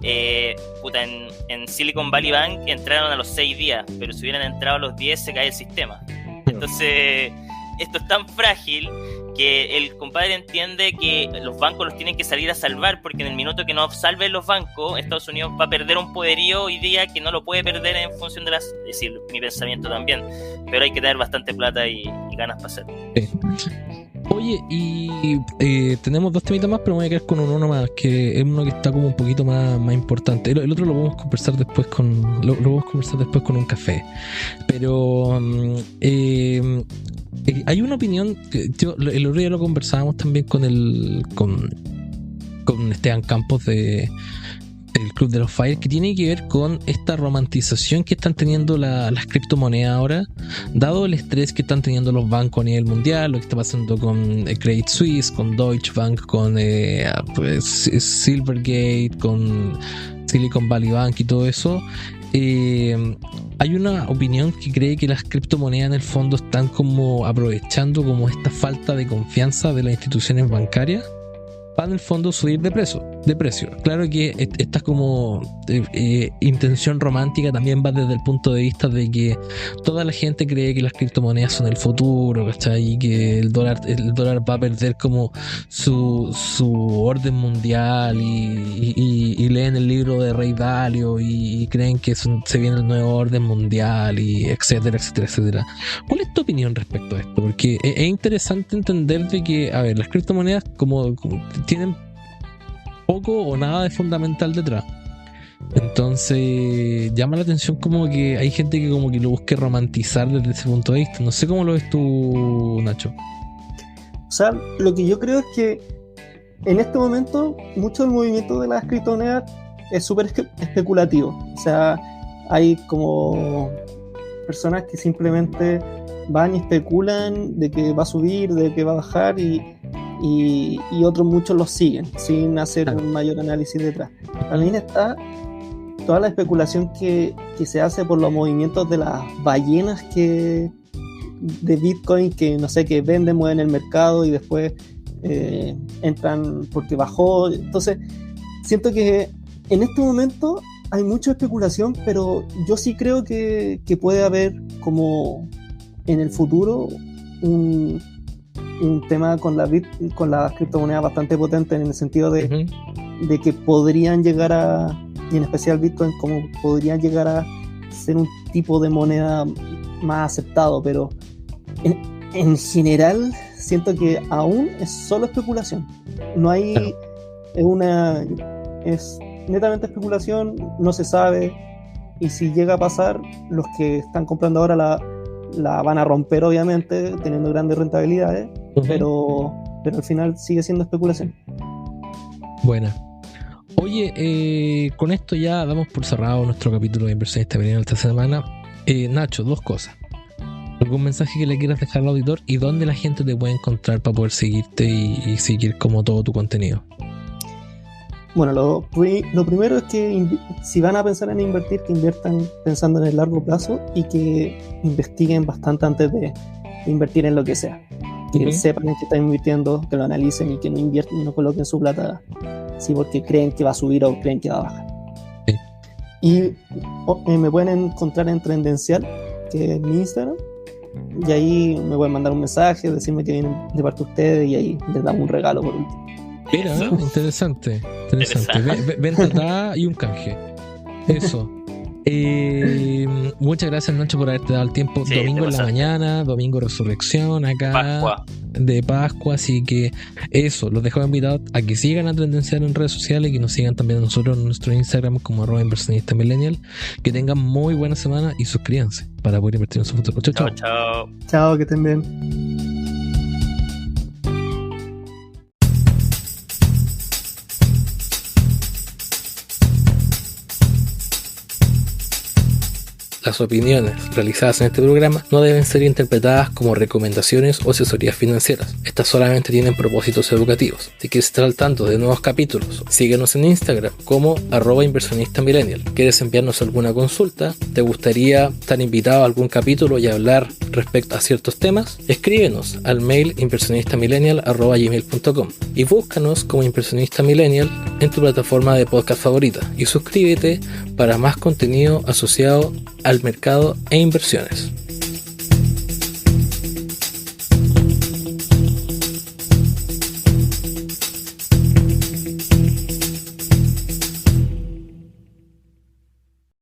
en Silicon Valley Bank entraron a los 6 días, pero si hubieran entrado a los 10 se cae el sistema. Entonces esto es tan frágil que el compadre entiende que los bancos los tienen que salir a salvar, porque en el minuto que no salven los bancos, Estados Unidos va a perder un poderío hoy día que no lo puede perder en función de es decir, mi pensamiento también, pero hay que tener bastante plata y ganas para hacerlo. Sí. Oye, y tenemos 2 temitas más, pero me voy a quedar con uno más, que es uno que está como un poquito más importante. El otro lo vamos a conversar después con un café. Pero hay una opinión que el otro día lo conversábamos también con Esteban Campos del Club de los Fire, que tiene que ver con esta romantización que están teniendo las criptomonedas ahora, dado el estrés que están teniendo los bancos a nivel mundial, lo que está pasando con Credit Suisse, con Deutsche Bank, con Silvergate, con Silicon Valley Bank y todo eso. Hay una opinión que cree que las criptomonedas en el fondo están como aprovechando como esta falta de confianza de las instituciones bancarias para en el fondo subir de precio. Claro que esta como intención romántica también va desde el punto de vista de que toda la gente cree que las criptomonedas son el futuro, ¿cachai? Y que el dólar va a perder como su orden mundial y leen el libro de Ray Dalio y creen que se viene el nuevo orden mundial y etcétera. ¿Cuál es tu opinión respecto a esto? Porque es interesante entender de que, a ver, las criptomonedas como tienen poco o nada de fundamental detrás. Entonces llama la atención como que hay gente que como que lo busque romantizar desde ese punto de vista. No sé cómo lo ves tú, Nacho. O sea, lo que yo creo es que en este momento mucho del movimiento de las criptomonedas es súper especulativo. O sea, hay como personas que simplemente van y especulan de que va a subir, de que va a bajar y otros muchos los siguen sin hacer un mayor análisis detrás. También está toda la especulación que se hace por los movimientos de las ballenas de Bitcoin que no sé, que venden, mueven el mercado y después entran porque bajó. Entonces siento que en este momento hay mucha especulación, pero yo sí creo que puede haber como en el futuro un tema con las criptomonedas bastante potente, en el sentido de que podrían llegar a, y en especial Bitcoin, como podrían llegar a ser un tipo de moneda más aceptado, pero en general siento que aún es solo especulación. No hay, es netamente especulación, no se sabe, y si llega a pasar, los que están comprando ahora la van a romper, obviamente, teniendo grandes rentabilidades, pero al final sigue siendo especulación. Buena. Oye, con esto ya damos por cerrado nuestro capítulo de Inversionista Millennial esta semana. Nacho, 2 cosas. ¿Algún mensaje que le quieras dejar al auditor y dónde la gente te puede encontrar para poder seguirte y seguir como todo tu contenido? Bueno, lo primero es que si van a pensar en invertir, que inviertan pensando en el largo plazo y que investiguen bastante antes de invertir en lo que sea. Que sepan en qué están invirtiendo, que lo analicen y que no invierten, no coloquen su plata sí porque creen que va a subir o creen que va a bajar. Sí. Y me pueden encontrar en Trendencial, que es mi Instagram, y ahí me pueden mandar un mensaje, decirme que vienen de parte de ustedes y ahí les damos un regalo por último. Mira, interesante. Venta atrás y un canje. Eso. Muchas gracias, Nacho, por haberte dado el tiempo. Sí, domingo en la mañana, domingo resurrección acá de Pascua, así que eso, los dejo invitados a que sigan a Tendencial en redes sociales y que nos sigan también a nosotros en nuestro Instagram como @inversionista_millennial. Que tengan muy buena semana y suscríbanse para poder invertir en su futuro. Chao, que estén bien. las opiniones realizadas en este programa no deben ser interpretadas como recomendaciones o asesorías financieras. Estas solamente tienen propósitos educativos. Si quieres estar al tanto de nuevos capítulos, síguenos en Instagram como @inversionistamillennial. ¿Quieres enviarnos alguna consulta? ¿Te gustaría estar invitado a algún capítulo y hablar respecto a ciertos temas? Escríbenos al mail inversionistamillennial@gmail.com y búscanos como Inversionista Millennial en tu plataforma de podcast favorita y suscríbete para más contenido asociado al mercado e inversiones.